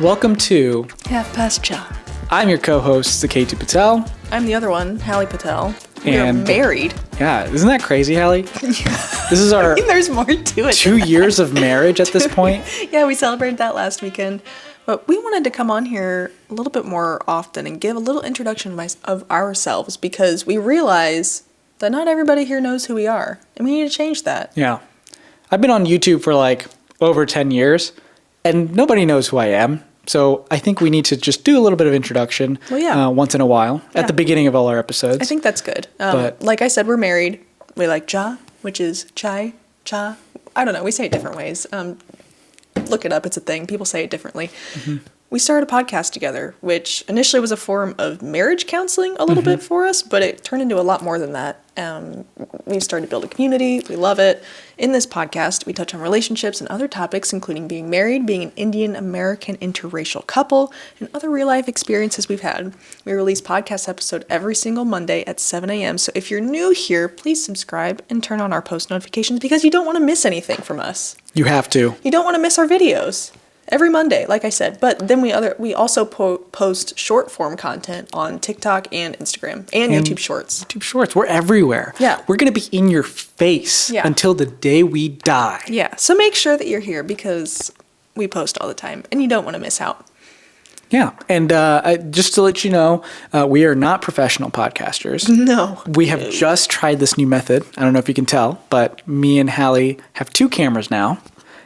Welcome to Half Past Cha. I'm your co-host, Suketu Patel. I'm the other one, Hallie Patel. We're And married. Yeah, isn't that crazy, Hallie? This is our there's more to it. 2 years of marriage at this point. Yeah, we celebrated that last weekend. But we wanted to come on here a little bit more often and give a little introduction of ourselves because we realize that not everybody here knows who we are. And we need to change that. Yeah. I've been on YouTube for like over 10 years, and nobody knows who I am. So I think we need to just do a little bit of introduction once in a while at the beginning of all our episodes. I think that's good. Like I said, we're married. We like cha, which is chai, cha. I don't know. We say it different ways. Look it up. It's a thing. People say it differently. Mm-hmm. We started a podcast together, which initially was a form of marriage counseling a little bit for us, but it turned into a lot more than that. We started to build a community. We love it. In this podcast, we touch on relationships and other topics, including being married, being an Indian American interracial couple, and other real-life experiences we've had. We release podcast episode every single Monday at 7 a.m., so if you're new here, please subscribe and turn on our post notifications because you don't want to miss anything from us. You have to. You don't want to miss our videos. Every Monday, like I said. But then we also post short form content on TikTok and Instagram and YouTube Shorts. YouTube Shorts. We're everywhere. Yeah. We're going to be in your face until the day we die. Yeah. So make sure that you're here because we post all the time and you don't want to miss out. Yeah. And just to let you know, we are not professional podcasters. No. We have just tried this new method. I don't know if you can tell, but me and Hallie have 2 cameras now.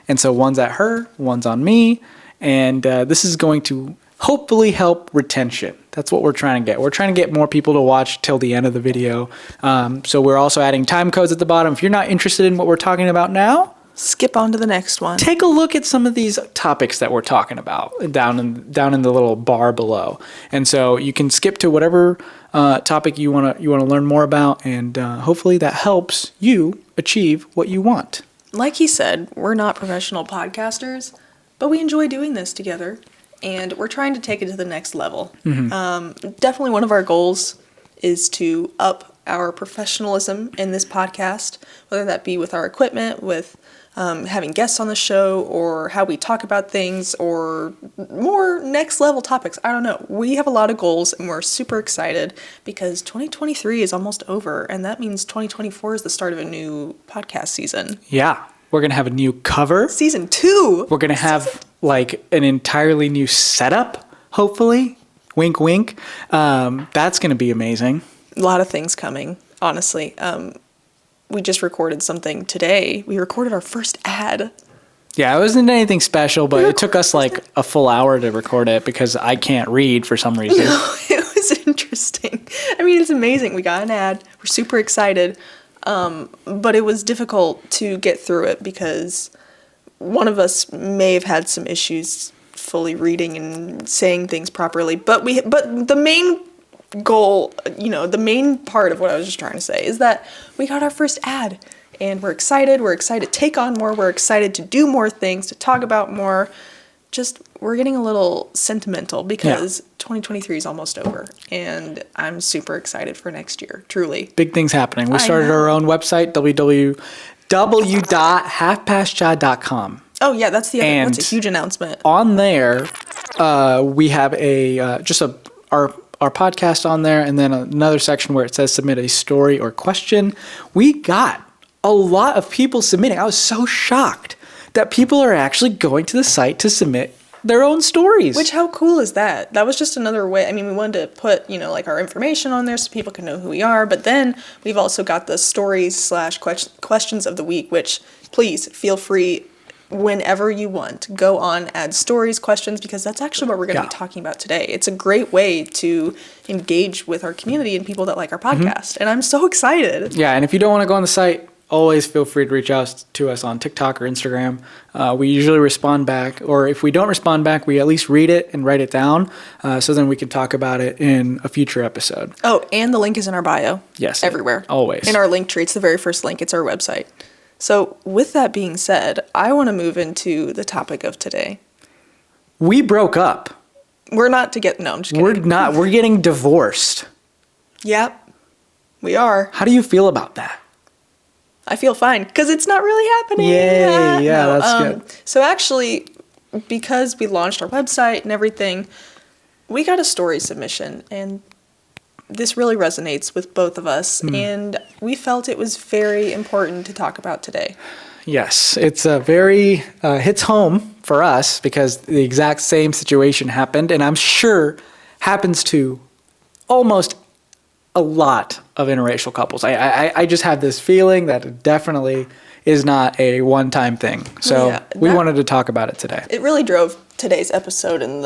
And so one's at her, one's on me, and this is going to hopefully help retention. That's what we're trying to get. We're trying to get more people to watch till the end of the video. So we're also adding time codes at the bottom. If you're not interested in what we're talking about now, skip on to the next one. Take a look at some of these topics that we're talking about down in the little bar below. And so you can skip to whatever topic you want to learn more about, and hopefully that helps you achieve what you want. Like he said, we're not professional podcasters, but we enjoy doing this together, and we're trying to take it to the next level. Mm-hmm. Definitely one of our goals is to up our professionalism in this podcast, whether that be with our equipment, with having guests on the show, or how we talk about things, or more next level topics. I don't know. We have a lot of goals, and we're super excited because 2023 is almost over, and that means 2024 is the start of a new podcast season. Yeah. We're going to have a new cover. Season 2. We're going to have like an entirely new setup, hopefully. Wink, wink. That's going to be amazing. A lot of things coming, honestly. We just recorded something today. We recorded our first ad. Yeah, it wasn't anything special, but it took us like a full hour to record it because I can't read for some reason. No, it was interesting. I mean, it's amazing. We got an ad. We're super excited. But it was difficult to get through it because one of us may have had some issues fully reading and saying things properly. But the main goal, the main part of what I was just trying to say is that we got our first ad and we're excited. We're excited to take on more. We're excited to do more things, to talk about more. We're getting a little sentimental because 2023 is almost over and I'm super excited for next year, truly. Big things happening. We started our own website, www.halfpastcha.com. Oh yeah, that's a huge announcement. On there, we have our podcast on there, and then another section where it says submit a story or question. We got a lot of people submitting. I was so shocked that people are actually going to the site to submit their own stories. Which, how cool is that? That was just another way. I mean, we wanted to put, like our information on there so people can know who we are. But then we've also got the stories / questions of the week, which please feel free whenever you want. Go on, add stories, questions, because that's actually what we're going to be talking about today. It's a great way to engage with our community and people that like our podcast. And I'm so excited. Yeah, and if you don't want to go on the site, always feel free to reach out to us on TikTok or Instagram. We usually respond back, or if we don't respond back, we at least read it and write it down, so then we can talk about it in a future episode. Oh, and the link is in our bio. Yes. Everywhere. Always. In our link tree, it's the very first link. It's our website. So with that being said, I want to move into the topic of today. We broke up. We're not together. No, I'm just kidding. We're not. We're getting divorced. Yep. We are. How do you feel about that? I feel fine because it's not really happening. Yay, yeah, that's good. So actually, because we launched our website and everything, we got a story submission, and this really resonates with both of us, and we felt it was very important to talk about today. Yes, it's a very hits home for us because the exact same situation happened, and I'm sure happens to almost a lot of interracial couples. I just have this feeling that it definitely is not a one-time thing. So we wanted to talk about it today. It really drove today's episode and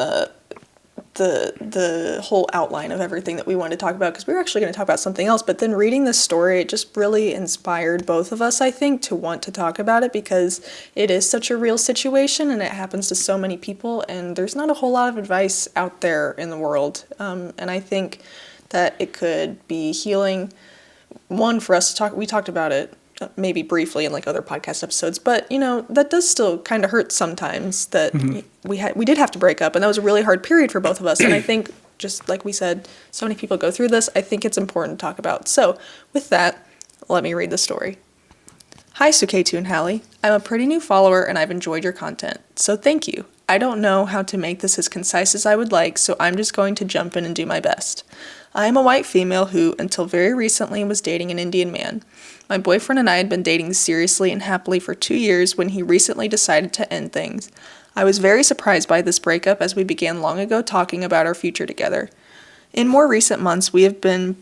the whole outline of everything that we wanted to talk about, because we were actually going to talk about something else, but then reading this story, it just really inspired both of us, I think, to want to talk about it, because it is such a real situation and it happens to so many people, and there's not a whole lot of advice out there in the world, and I think that it could be healing, one, for us to talk. We talked about it maybe briefly in like other podcast episodes, but you know, that does still kind of hurt sometimes, that we did have to break up, and that was a really hard period for both of us. And I think, just like we said, so many people go through this. I think it's important to talk about. So with that, let me read the story. Hi, Suketu and Hallie. I'm a pretty new follower and I've enjoyed your content, so thank you. I don't know how to make this as concise as I would like, so I'm just going to jump in and do my best. I am a white female who, until very recently, was dating an Indian man. My boyfriend and I had been dating seriously and happily for 2 years when he recently decided to end things. I was very surprised by this breakup, as we began long ago talking about our future together. In more recent months, we have been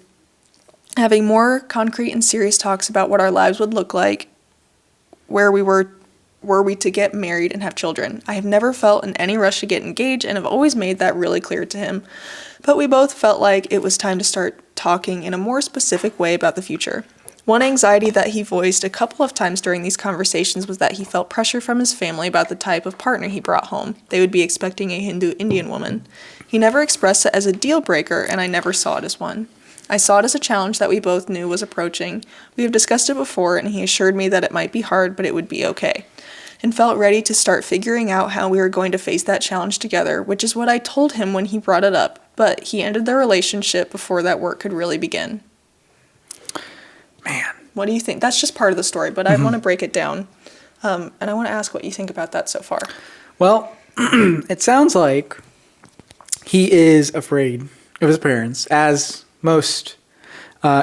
having more concrete and serious talks about what our lives would look like, were we to get married and have children. I have never felt in any rush to get engaged and have always made that really clear to him. But we both felt like it was time to start talking in a more specific way about the future. One anxiety that he voiced a couple of times during these conversations was that he felt pressure from his family about the type of partner he brought home. They would be expecting a Hindu Indian woman. He never expressed it as a deal breaker, and I never saw it as one. I saw it as a challenge that we both knew was approaching. We have discussed it before, and he assured me that it might be hard, but it would be okay, and felt ready to start figuring out how we were going to face that challenge together, which is what I told him when he brought it up, but he ended their relationship before that work could really begin. Man. What do you think? That's just part of the story, but I want to break it down, and I want to ask what you think about that so far. Well, it sounds like he is afraid of his parents, as most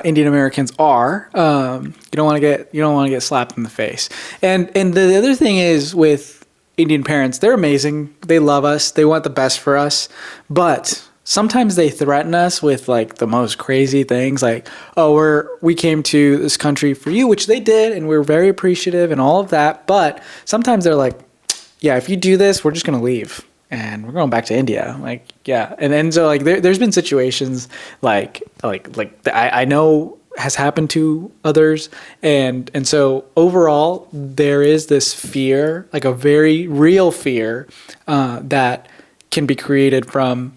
Indian Americans are. You don't want to get slapped in the face. And the other thing is, with Indian parents, they're amazing. They love us. They want the best for us. But sometimes they threaten us with like the most crazy things, like, oh, we came to this country for you, which they did, and we're very appreciative and all of that. But sometimes they're like, yeah, if you do this, we're just gonna leave and we're going back to India. Like, yeah. And then so like there's been situations like I know has happened to others, and so overall there is this fear, like a very real fear, that can be created from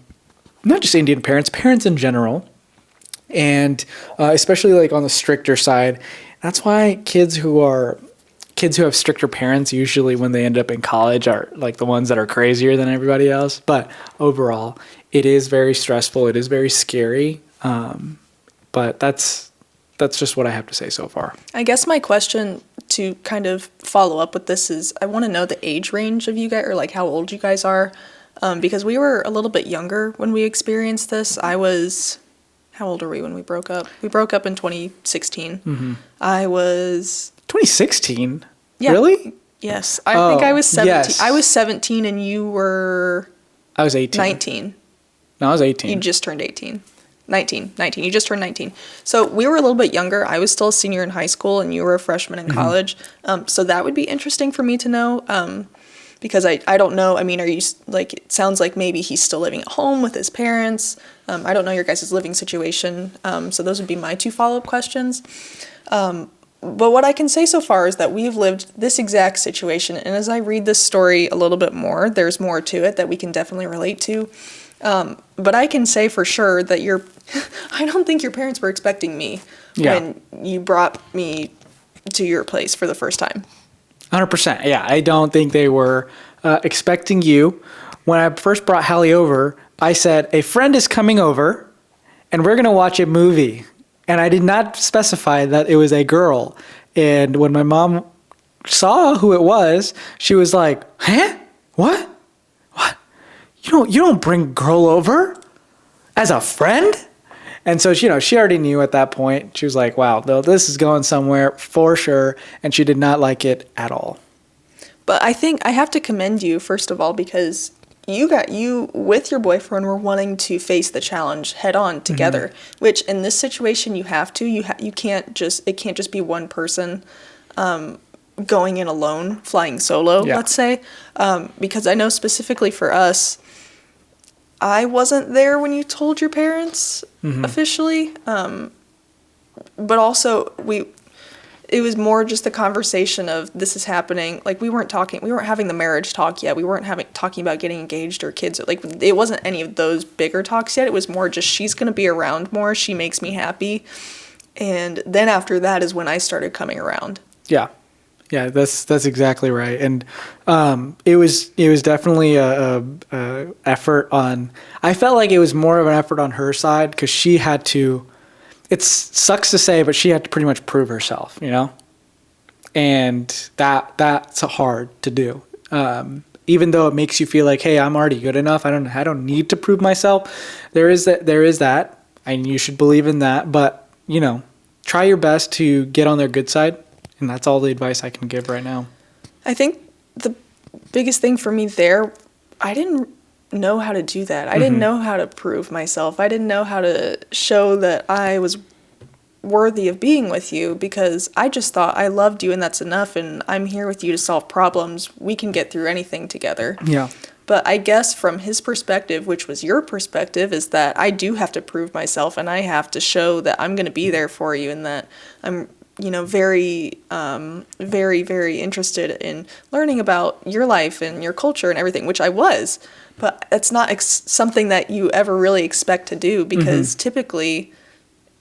not just Indian parents in general, and especially like on the stricter side. That's why kids who have stricter parents, usually when they end up in college, are like the ones that are crazier than everybody else. But overall, it is very stressful. It is very scary. But that's just what I have to say so far. I guess my question to kind of follow up with this is, I want to know the age range of you guys, or like how old you guys are. Because we were a little bit younger when we experienced this. How old are we when we broke up? We broke up in 2016. Mm-hmm. I was... 2016? Yeah. Really? Yes. I think I was 17. Yes. I was 17 and you were... I was 18. 19. No, I was 18. You just turned 18. 19. You just turned 19. So we were a little bit younger. I was still a senior in high school and you were a freshman in college. So that would be interesting for me to know. Because I don't know, I mean, are you, like, it sounds like maybe he's still living at home with his parents. I don't know your guys' living situation. So those would be my two follow-up questions. But what I can say so far is that we've lived this exact situation. And as I read this story a little bit more, there's more to it that we can definitely relate to. But I can say for sure that I don't think your parents were expecting me when you brought me to your place for the first time. 100%. Yeah, I don't think they were expecting you. When I first brought Hallie over, I said, a friend is coming over and we're going to watch a movie. And I did not specify that it was a girl. And when my mom saw who it was, she was like, huh? What? don't bring girl over as a friend. And so, she already knew at that point. She was like, wow, no, this is going somewhere for sure. And she did not like it at all. But I think I have to commend you, first of all, because you with your boyfriend were wanting to face the challenge head on together, which in this situation you have to. It can't just be one person going in alone, flying solo, let's say. Because I know specifically for us, I wasn't there when you told your parents officially, but also it was more just the conversation of this is happening. Like we weren't having the marriage talk yet. We weren't talking about getting engaged or kids. Like it wasn't any of those bigger talks yet. It was more just she's going to be around more. She makes me happy. And then after that is when I started coming around. Yeah. Yeah, that's exactly right, and it was definitely a effort on. I felt like it was more of an effort on her side because she had to. It sucks to say, but she had to pretty much prove herself, and that's hard to do. Even though it makes you feel like, hey, I'm already good enough. I don't need to prove myself. There is that, and you should believe in that. But try your best to get on their good side. And that's all the advice I can give right now. I think the biggest thing for me there, I didn't know how to do that. I didn't know how to prove myself. I didn't know how to show that I was worthy of being with you because I just thought I loved you and that's enough and I'm here with you to solve problems. We can get through anything together. Yeah. But I guess from his perspective, which was your perspective, is that I do have to prove myself and I have to show that I'm going to be there for you and that I'm very, very, very interested in learning about your life and your culture and everything, which I was. But it's not something that you ever really expect to do because typically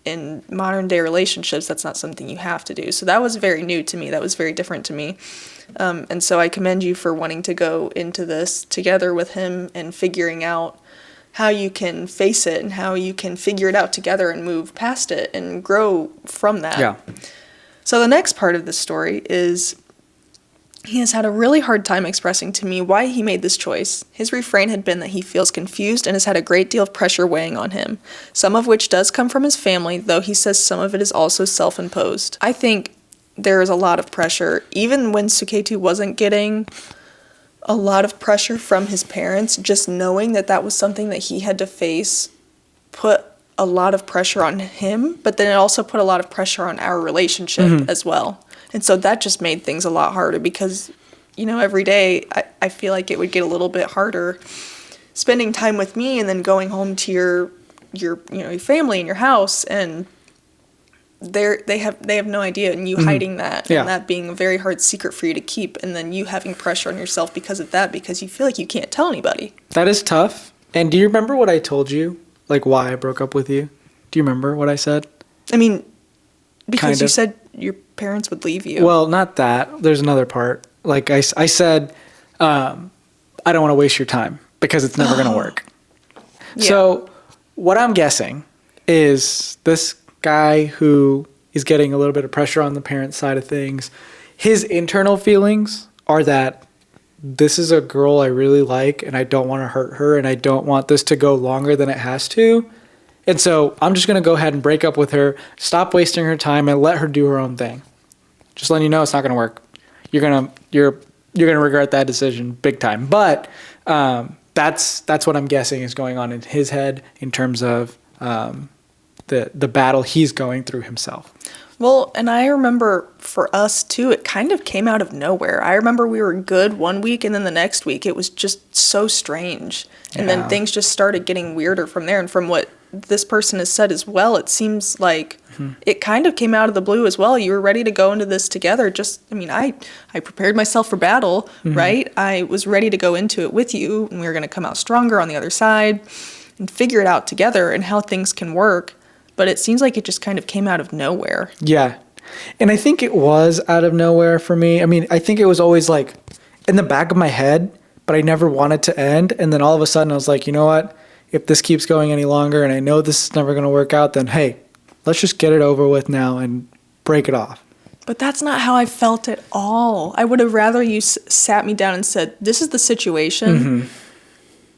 in modern day relationships, that's not something you have to do. So that was very new to me. That was very different to me. And so I commend you for wanting to go into this together with him and figuring out how you can face it and how you can figure it out together and move past it and grow from that. Yeah. So the next part of the story is he has had a really hard time expressing to me why he made this choice. His refrain had been that he feels confused and has had a great deal of pressure weighing on him, some of which does come from his family, though he says some of it is also self-imposed. I think there is a lot of pressure. Even when Suketu wasn't getting a lot of pressure from his parents, just knowing that that was something that he had to face put a lot of pressure on him, but then it also put a lot of pressure on our relationship as well. And so that just made things a lot harder because, every day I feel like it would get a little bit harder spending time with me and then going home to your family and your house and they have no idea and you hiding that and that being a very hard secret for you to keep and then you having pressure on yourself because of that because you feel like you can't tell anybody. That is tough. And do you remember what I told you? Like why I broke up with you? Do you remember what I said? I mean, because you said your parents would leave you. Well, not that. There's another part. Like I said, I don't want to waste your time because it's never going to work. Yeah. So what I'm guessing is this guy who is getting a little bit of pressure on the parent side of things, his internal feelings are that this is a girl I really like and I don't want to hurt her and I don't want this to go longer than it has to. And so I'm just going to go ahead and break up with her, stop wasting her time and let her do her own thing. Just letting you know it's not going to work. You're going to regret that decision big time. But that's what I'm guessing is going on in his head in terms of the battle he's going through himself. Well, and I remember for us too, it kind of came out of nowhere. I remember we were good one week and then the next week it was just so strange. And then things just started getting weirder from there. And from what this person has said as well, it seems like it kind of came out of the blue as well. You were ready to go into this together. I prepared myself for battle, right? I was ready to go into it with you and we were going to come out stronger on the other side and figure it out together and how things can work. But it seems like it just kind of came out of nowhere. Yeah. And I think it was out of nowhere for me. I mean, I think it was always like in the back of my head, but I never wanted to end. And then all of a sudden I was like, you know what? If this keeps going any longer and I know this is never going to work out, then hey, let's just get it over with now and break it off. But that's not how I felt at all. I would have rather you sat me down and said, this is the situation.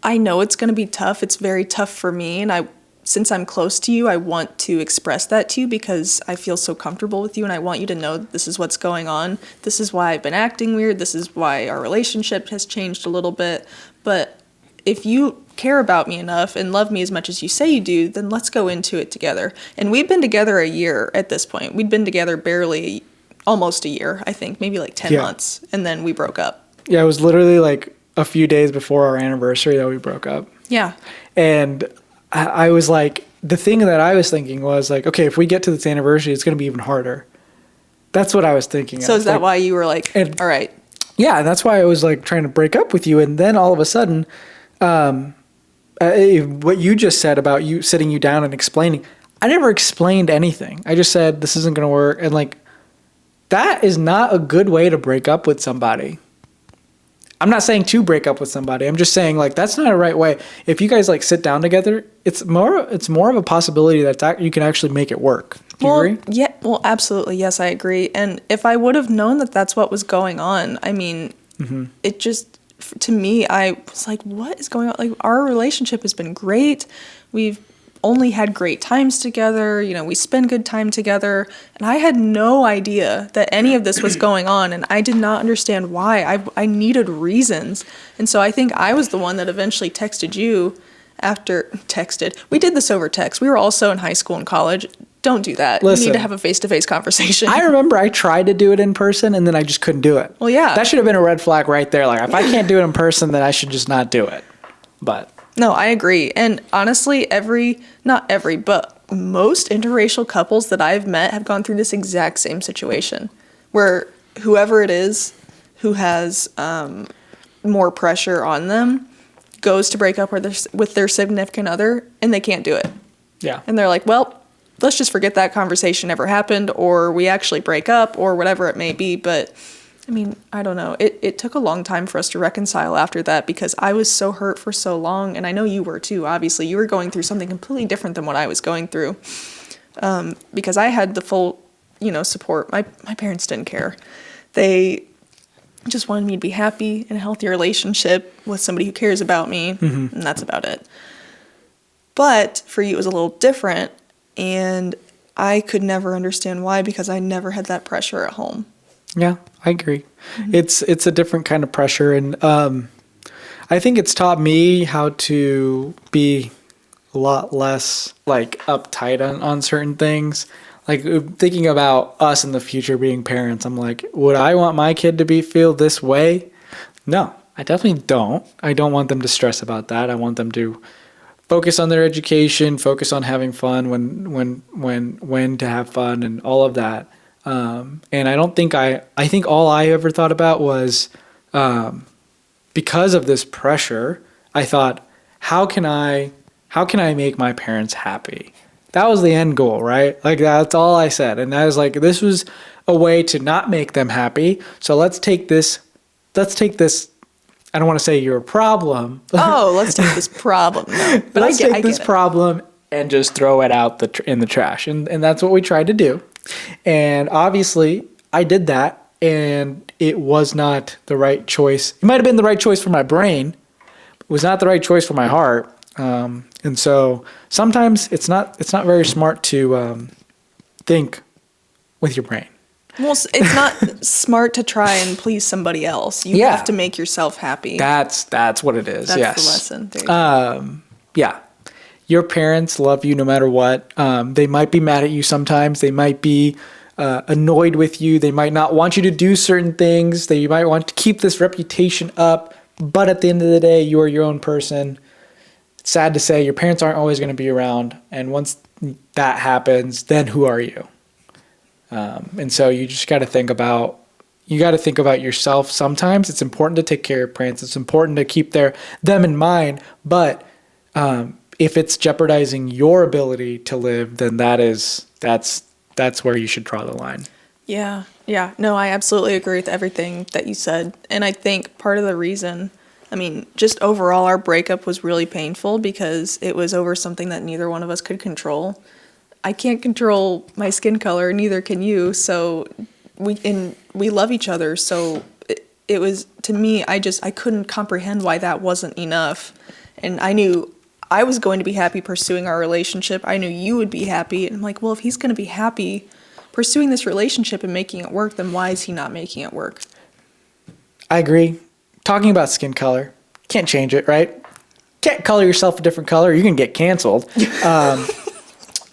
I know it's going to be tough. It's very tough for me. And since I'm close to you, I want to express that to you because I feel so comfortable with you and I want you to know that this is what's going on. This is why I've been acting weird. This is why our relationship has changed a little bit. But if you care about me enough and love me as much as you say you do, then let's go into it together. And we've been together a year at this point. We'd been together barely almost a year, I think, maybe like 10 months. And then we broke up. Yeah, it was literally like a few days before our anniversary that we broke up. Yeah. And I was like, the thing that I was thinking was like, okay, if we get to this anniversary, it's going to be even harder. That's what I was thinking. So is that why you were like, all right. Yeah, and that's why I was like trying to break up with you. And then all of a sudden, what you just said about you sitting you down and explaining, I never explained anything. I just said, this isn't going to work. And like, that is not a good way to break up with somebody. I'm not saying to break up with somebody. I'm just saying like, that's not a right way. If you guys like sit down together, it's more of a possibility that you can actually make it work. Do you agree? Yeah, well, absolutely. Yes, I agree. And if I would have known that that's what was going on, I mean, it just, to me, I was like, what is going on? Like, our relationship has been great. We've only had great times together. You know, we spend good time together. And I had no idea that any of this was going on. And I did not understand why. I needed reasons. And so I think I was the one that eventually texted you we did this over text. We were also in high school and college. Don't do that. Listen, you need to have a face-to-face conversation. I remember I tried to do it in person and then I just couldn't do it. Well, yeah. That should have been a red flag right there. Like, if I can't do it in person, then I should just not do it. But no, I agree. And honestly, not every, but most interracial couples that I've met have gone through this exact same situation where whoever it is who has more pressure on them goes to break up with their significant other and they can't do it. Yeah. And they're like, well, let's just forget that conversation ever happened, or we actually break up, or whatever it may be. But I mean, I don't know. It took a long time for us to reconcile after that because I was so hurt for so long. And I know you were too, obviously. You were going through something completely different than what I was going through. Because I had the full, support. My parents didn't care. They just wanted me to be happy in a healthy relationship with somebody who cares about me. And that's about it. But for you, it was a little different. And I could never understand why because I never had that pressure at home. Yeah, I agree. It's a different kind of pressure. And I think it's taught me how to be a lot less like uptight on certain things. Like thinking about us in the future being parents, I'm like, would I want my kid to feel this way? No, I definitely don't. I don't want them to stress about that. I want them to focus on their education, focus on having fun when to have fun and all of that. And I don't think I think all I ever thought about was, because of this pressure, I thought, how can I make my parents happy? That was the end goal, right? Like that's all I said. And I was like, this was a way to not make them happy. So let's take this, I don't want to say you're a problem. Oh, let's take this problem. No, but let's take this problem and just throw it out in the trash. And that's what we tried to do. And obviously I did that and it was not the right choice. It might have been the right choice for my brain. It was not the right choice for my heart. And so sometimes it's not very smart to think with your brain. Well, it's not smart to try and please somebody else. You have to make yourself happy. That's what it is. That's the lesson. There you go. Yeah. Your parents love you no matter what. They might be mad at you sometimes. They might be annoyed with you. They might not want you to do certain things. They might want to keep this reputation up. But at the end of the day, you are your own person. It's sad to say your parents aren't always going to be around. And once that happens, then who are you? And so you just got to think about yourself. Sometimes it's important to take care of parents. It's important to keep them in mind. But if it's jeopardizing your ability to live, then that's where you should draw the line. Yeah. No, I absolutely agree with everything that you said. And I think part of the reason, just overall, our breakup was really painful because it was over something that neither one of us could control. I can't control my skin color, neither can you. So we love each other. So it was, to me, I couldn't comprehend why that wasn't enough. And I knew I was going to be happy pursuing our relationship. I knew you would be happy. And I'm like, well, if he's going to be happy pursuing this relationship and making it work, then why is he not making it work? I agree. Talking about skin color, can't change it, right? Can't color yourself a different color. You can get canceled.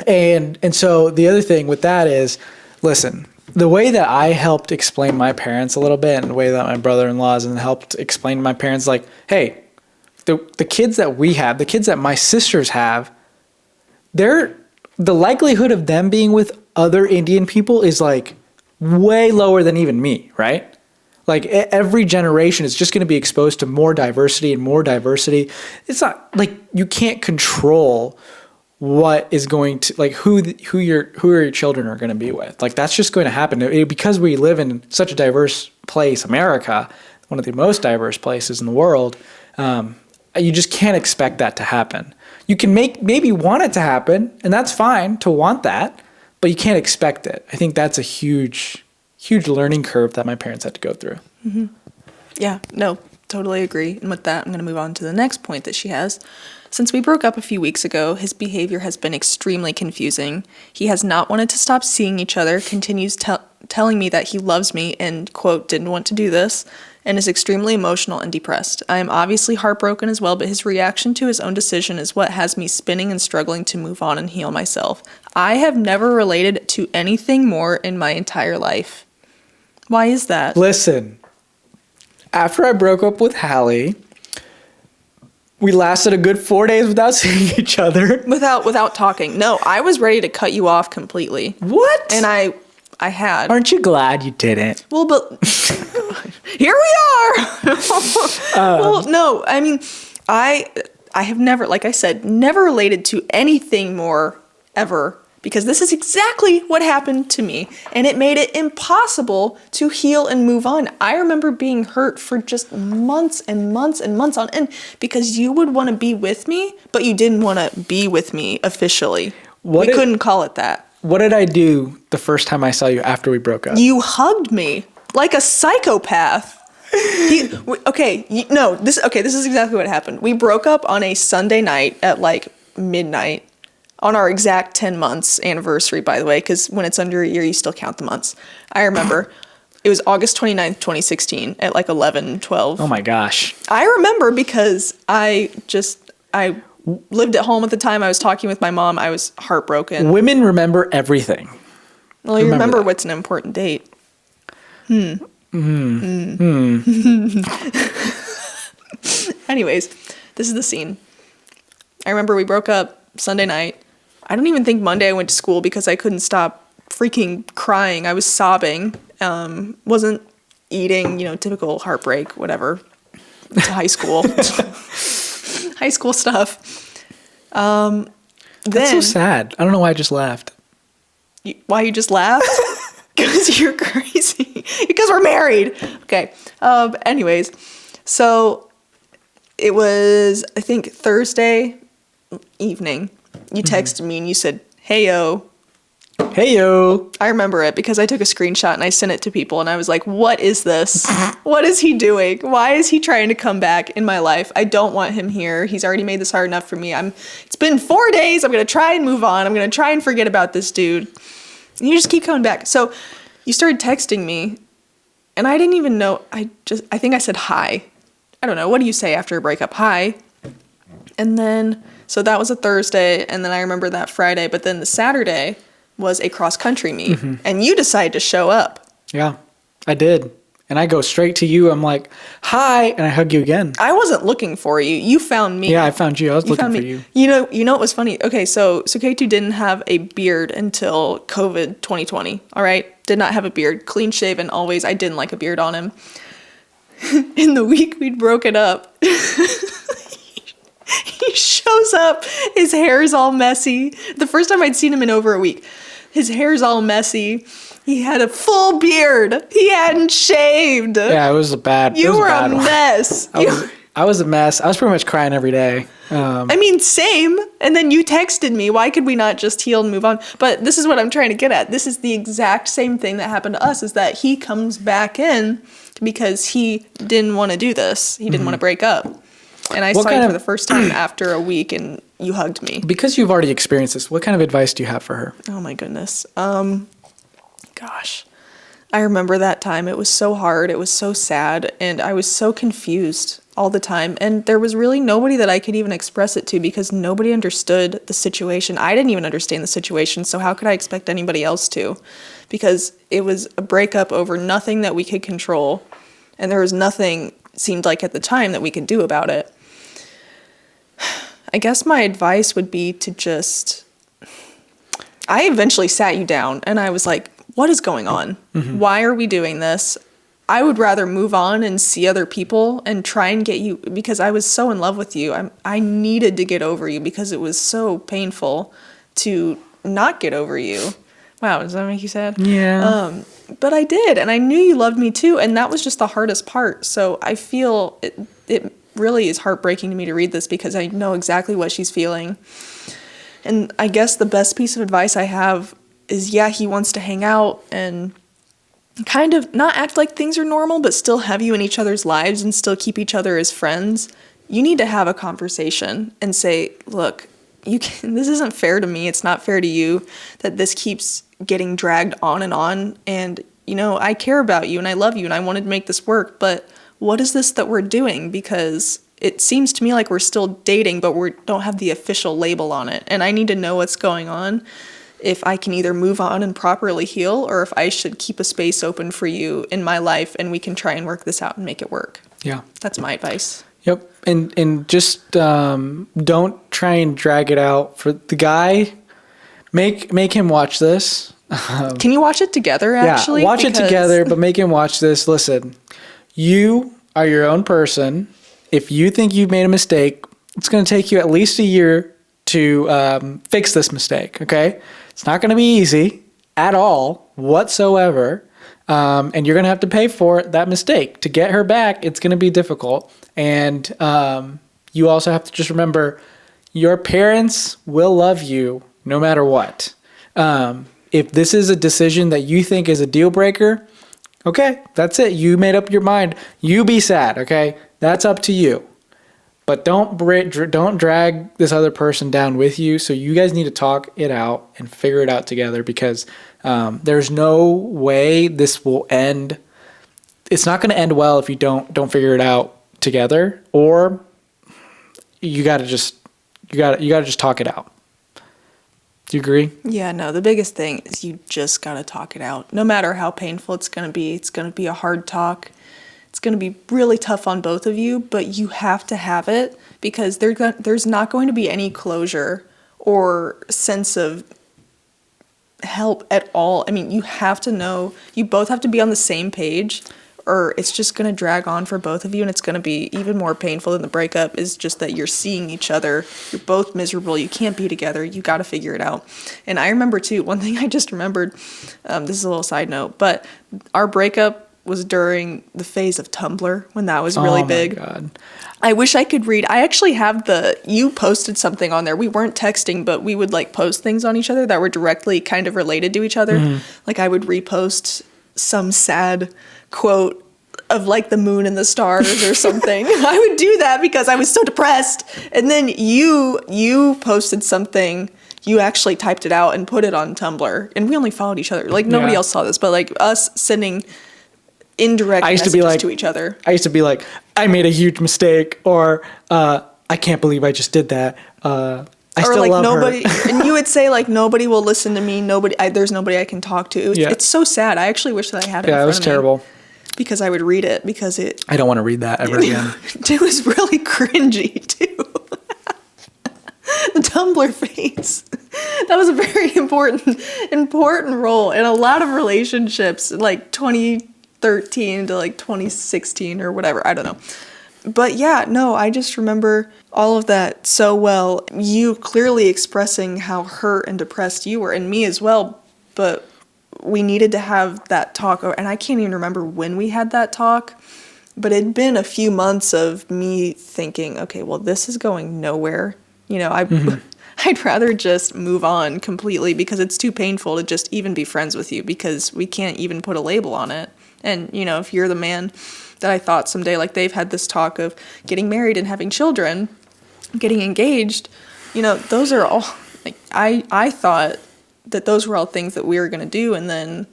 And so the other thing with that is, listen, the way that I helped explain my parents a little bit, and the way that my brother-in-laws and helped explain to my parents, like, hey, the kids that we have, the kids that my sisters have, the likelihood of them being with other Indian people is like way lower than even me, right? Like every generation is just going to be exposed to more diversity and more diversity. It's not like you can't control what is going to, like, who your children are going to be with. Like, that's just going to happen because we live in such a diverse place, America, one of the most diverse places in the world. You just can't expect that to happen. You can maybe want it to happen, and that's fine to want that, but you can't expect it. I think that's a huge learning curve that my parents had to go through. Mm-hmm. Yeah, no, totally agree. And with that, I'm going to move on to the next point that she has. Since we broke up a few weeks ago, his behavior has been extremely confusing. He has not wanted to stop seeing each other, continues telling me that he loves me and, quote, didn't want to do this, and is extremely emotional and depressed. I am obviously heartbroken as well, but his reaction to his own decision is what has me spinning and struggling to move on and heal myself. I have never related to anything more in my entire life. Why is that? Listen, after I broke up with Hallie, we lasted a good 4 days without seeing each other. Without talking. No, I was ready to cut you off completely. What? And I had. Aren't you glad you didn't? Well, but here we are. Well, no, I mean, I have never, like I said, never related to anything more ever, because this is exactly what happened to me, and it made it impossible to heal and move on. I remember being hurt for just months and months and months on end because you would want to be with me, but you didn't want to be with me officially. We couldn't call it that. What did I do the first time I saw you after we broke up? You hugged me like a psychopath. This is exactly what happened. We broke up on a Sunday night at like midnight. On our exact 10 months anniversary, by the way, because when it's under a year, you still count the months. I remember it was August 29th, 2016 at like 11, 12. Oh my gosh. I remember because I lived at home at the time. I was talking with my mom. I was heartbroken. Women remember everything. Well, you remember what's an important date. Anyways, this is the scene. I remember we broke up Sunday night. I don't even think Monday I went to school because I couldn't stop freaking crying. I was sobbing. Wasn't eating, typical heartbreak, whatever. It's high school. High school stuff. That's so sad. I don't know why I just laughed. Why you just laughed? Because you're crazy. Because we're married. Okay. Anyways, so it was, I think, Thursday evening. You texted me and you said, "Hey yo." Hey yo. I remember it because I took a screenshot and I sent it to people and I was like, what is this? What is he doing? Why is he trying to come back in my life? I don't want him here. He's already made this hard enough for me. It's been 4 days. I'm going to try and move on. I'm going to try and forget about this dude. And you just keep coming back. So you started texting me and I didn't even know. I think I said hi. I don't know. What do you say after a breakup? Hi. And then, so that was a Thursday. And then I remember that Friday, but then the Saturday was a cross-country meet, and you decided to show up. Yeah, I did. And I go straight to you. I'm like, hi, and I hug you again. I wasn't looking for you. You found me. Yeah, I found you. I was looking for you. You know what was funny? Okay, so Suketu didn't have a beard until COVID 2020, all right? Did not have a beard. Clean shaven, always. I didn't like a beard on him. In the week we'd broken up, he shows up. His hair is all messy. The first time I'd seen him in over a week. His hair's all messy. He had a full beard. He hadn't shaved. Yeah, it was a bad. You were a mess. I was a mess. I was pretty much crying every day. Same. And then you texted me. Why could we not just heal and move on? But this is what I'm trying to get at. This is the exact same thing that happened to us, is that he comes back in because he didn't want to do this. He didn't want to break up. And I saw you for the first time after a week, and you hugged me. Because you've already experienced this, what kind of advice do you have for her? Oh my goodness. Gosh. I remember that time. It was so hard. It was so sad. And I was so confused all the time. And there was really nobody that I could even express it to because nobody understood the situation. I didn't even understand the situation. So how could I expect anybody else to? Because it was a breakup over nothing that we could control. And there was nothing, seemed like at the time, that we could do about it. I guess my advice would be to just... I eventually sat you down and I was like, what is going on? Mm-hmm. Why are we doing this? I would rather move on and see other people and try and get you, because I was so in love with you. I needed to get over you because it was so painful to not get over you. Wow, does that make you sad? Yeah. But I did, and I knew you loved me too, and that was just the hardest part. So I feel it really is heartbreaking to me to read this because I know exactly what she's feeling. And I guess the best piece of advice I have is, yeah, he wants to hang out and kind of not act like things are normal, but still have you in each other's lives and still keep each other as friends. You need to have a conversation and say, look, this isn't fair to me. It's not fair to you that this keeps getting dragged on. And, I care about you and I love you and I wanted to make this work. But what is this that we're doing? Because it seems to me like we're still dating, but we don't have the official label on it. And I need to know what's going on, if I can either move on and properly heal, or if I should keep a space open for you in my life and we can try and work this out and make it work. Yeah. That's my advice. Yep. And just don't try and drag it out for the guy. Make him watch this. Can you watch it together, actually? Yeah, watch it together, but make him watch this. Listen, you are your own person. If you think you've made a mistake, it's going to take you at least a year to fix this mistake, okay? It's not going to be easy at all whatsoever, and you're going to have to pay for that mistake. To get her back, it's going to be difficult, and you also have to just remember your parents will love you no matter what. If this is a decision that you think is a deal breaker, okay, that's it. You made up your mind. You be sad, okay? That's up to you. But don't drag this other person down with you. So you guys need to talk it out and figure it out together, because there's no way this will end. It's not going to end well if you don't figure it out together, or you got to just talk it out. Do you agree? Yeah, no, the biggest thing is you just got to talk it out. No matter how painful it's going to be a hard talk. It's going to be really tough on both of you, but you have to have it, because there's not going to be any closure or sense of help at all. I mean, you have to know, you both have to be on the same page, or it's just going to drag on for both of you, and it's going to be even more painful than the breakup. Is just that you're seeing each other, you're both miserable, you can't be together, you got to figure it out. And I remember too, one thing I just remembered, this is a little side note, but our breakup was during the phase of Tumblr, when that was really big. Oh my God. I wish I could read. I actually have you posted something on there. We weren't texting, but we would post things on each other that were directly kind of related to each other. Mm-hmm. I would repost some sad quote of the moon and the stars or something. I would do that because I was so depressed. And then you posted something. You actually typed it out and put it on Tumblr. And we only followed each other. Nobody else saw this, but us sending indirect messages to each other. I used to be like, I made a huge mistake, or I can't believe I just did that. I still love nobody, her. And you would say nobody will listen to me. There's nobody I can talk to. It's so sad. I actually wish that I had it. Yeah, it was terrible. Because I would read it I don't want to read that ever again. It was really cringy too. The Tumblr phase. That was a very important role in a lot of relationships, 2013 to 2016 or whatever. I don't know. But yeah, no, I just remember all of that so well. You clearly expressing how hurt and depressed you were, and me as well. But we needed to have that talk. And I can't even remember when we had that talk. But it'd been a few months of me thinking, okay, well, this is going nowhere. I'd rather just move on completely, because it's too painful to just even be friends with you, because we can't even put a label on it. And, if you're the man that I thought someday, like they've had this talk of getting married and having children, getting engaged, you know, those are all, like, I thought that those were all things that we were going to do. And then,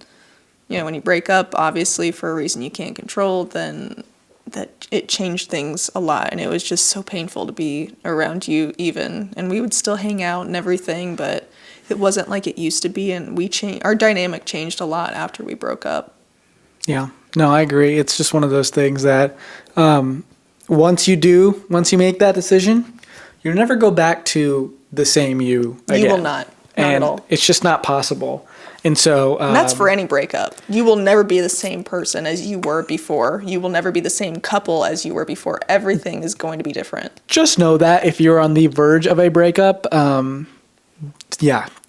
you know, when you break up, obviously for a reason you can't control, then that it changed things a lot. And it was just so painful to be around you even. And we would still hang out and everything, but it wasn't like it used to be. And our dynamic changed a lot after we broke up. Yeah, no, I agree. It's just one of those things that once you make that decision, you'll never go back to the same you again. You will not at all. It's just not possible. And so... and that's for any breakup. You will never be the same person as you were before. You will never be the same couple as you were before. Everything is going to be different. Just know that if you're on the verge of a breakup,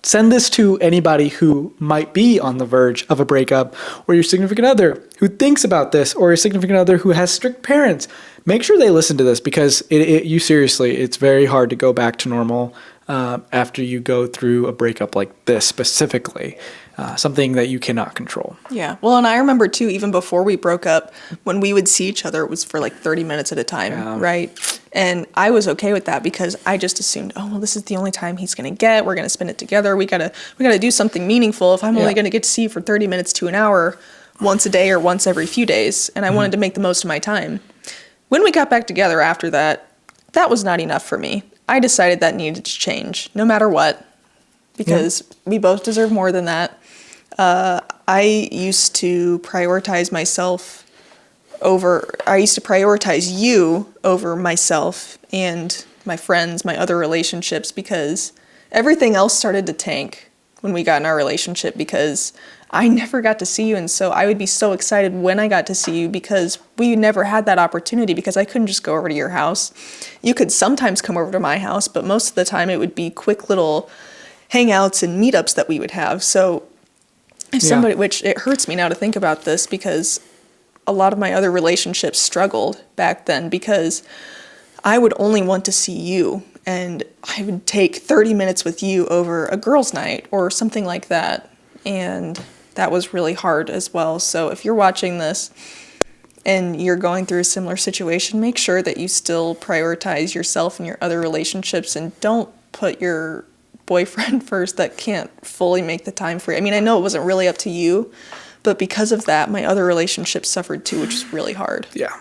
send this to anybody who might be on the verge of a breakup, or your significant other who thinks about this, or your significant other who has strict parents. Make sure they listen to this, because it's very hard to go back to normal after you go through a breakup like this specifically. Something that you cannot control. Yeah. Well, and I remember too, even before we broke up, when we would see each other, it was for like 30 minutes at a time, right? And I was okay with that because I just assumed, oh, well, this is the only time he's going to get. We're going to spend it together. We gotta do something meaningful. If I'm only going to get to see you for 30 minutes to an hour once a day or once every few days, and I wanted to make the most of my time. When we got back together after that, that was not enough for me. I decided that needed to change, no matter what, because we both deserve more than that. I used to prioritize you over myself and my friends, my other relationships, because everything else started to tank when we got in our relationship, because I never got to see you. And so I would be so excited when I got to see you, because we never had that opportunity, because I couldn't just go over to your house. You could sometimes come over to my house, but most of the time it would be quick little hangouts and meetups that we would have. So if somebody, which it hurts me now to think about this, because a lot of my other relationships struggled back then, because I would only want to see you, and I would take 30 minutes with you over a girls' night or something like that. And that was really hard as well. So if you're watching this and you're going through a similar situation, make sure that you still prioritize yourself and your other relationships, and don't put your boyfriend first that can't fully make the time for you. I mean, I know it wasn't really up to you, but because of that, my other relationships suffered too, which is really hard. Yeah.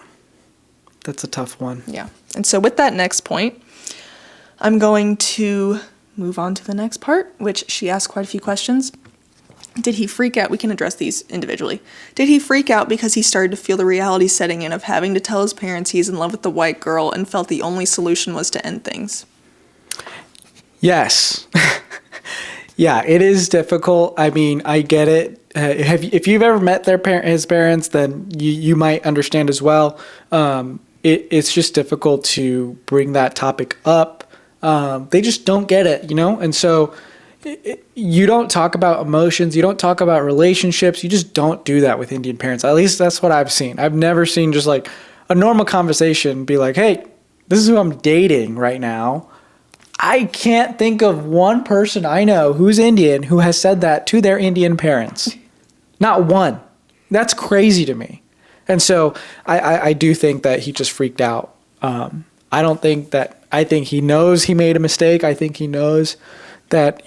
That's a tough one. Yeah. And so with that next point, I'm going to move on to the next part, which she asked quite a few questions. Did he freak out? We can address these individually. Did he freak out because he started to feel the reality setting in of having to tell his parents he's in love with the white girl, and felt the only solution was to end things? Yes. Yeah, it is difficult. I mean, I get it. If you've ever met his parents, then you might understand as well. It's just difficult to bring that topic up. They just don't get it, you know? And so you don't talk about emotions. You don't talk about relationships. You just don't do that with Indian parents. At least that's what I've seen. I've never seen just like a normal conversation be like, hey, this is who I'm dating right now. I can't think of one person I know who's Indian who has said that to their Indian parents. Not one. That's crazy to me. And so I do think that he just freaked out. I think he knows he made a mistake. I think he knows that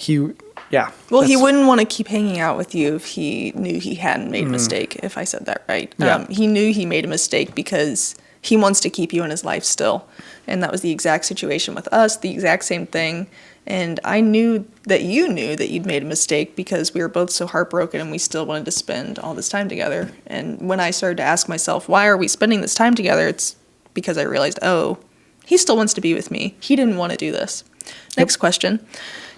Well, he wouldn't want to keep hanging out with you if he knew he hadn't made a mistake, if I said that right. Yeah. He knew he made a mistake because he wants to keep you in his life still. And that was the exact situation with us, the exact same thing. And I knew that you knew that you'd made a mistake, because we were both so heartbroken and we still wanted to spend all this time together. And when I started to ask myself, why are we spending this time together? It's because I realized, oh, he still wants to be with me. He didn't want to do this. Next question.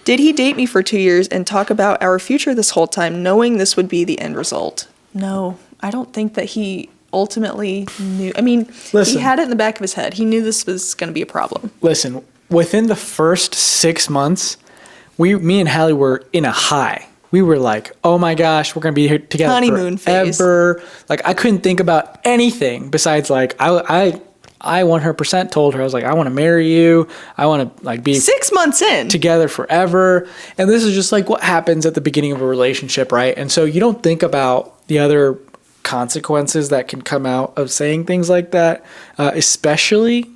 Did he date me for 2 years and talk about our future this whole time, knowing this would be the end result? No, I don't think that he ultimately knew. I mean, Listen, he had it in the back of his head. He knew this was going to be a problem. Listen, within the first 6 months, me and Hallie were in a high. We were like, oh my gosh, we're going to be here together honeymoon forever. Phase. Like, I couldn't think about anything besides, like, I 100% told her, I was like, I want to marry you. I want to, like, be 6 months in together forever. And this is just like what happens at the beginning of a relationship, right? And so you don't think about the other consequences that can come out of saying things like that, especially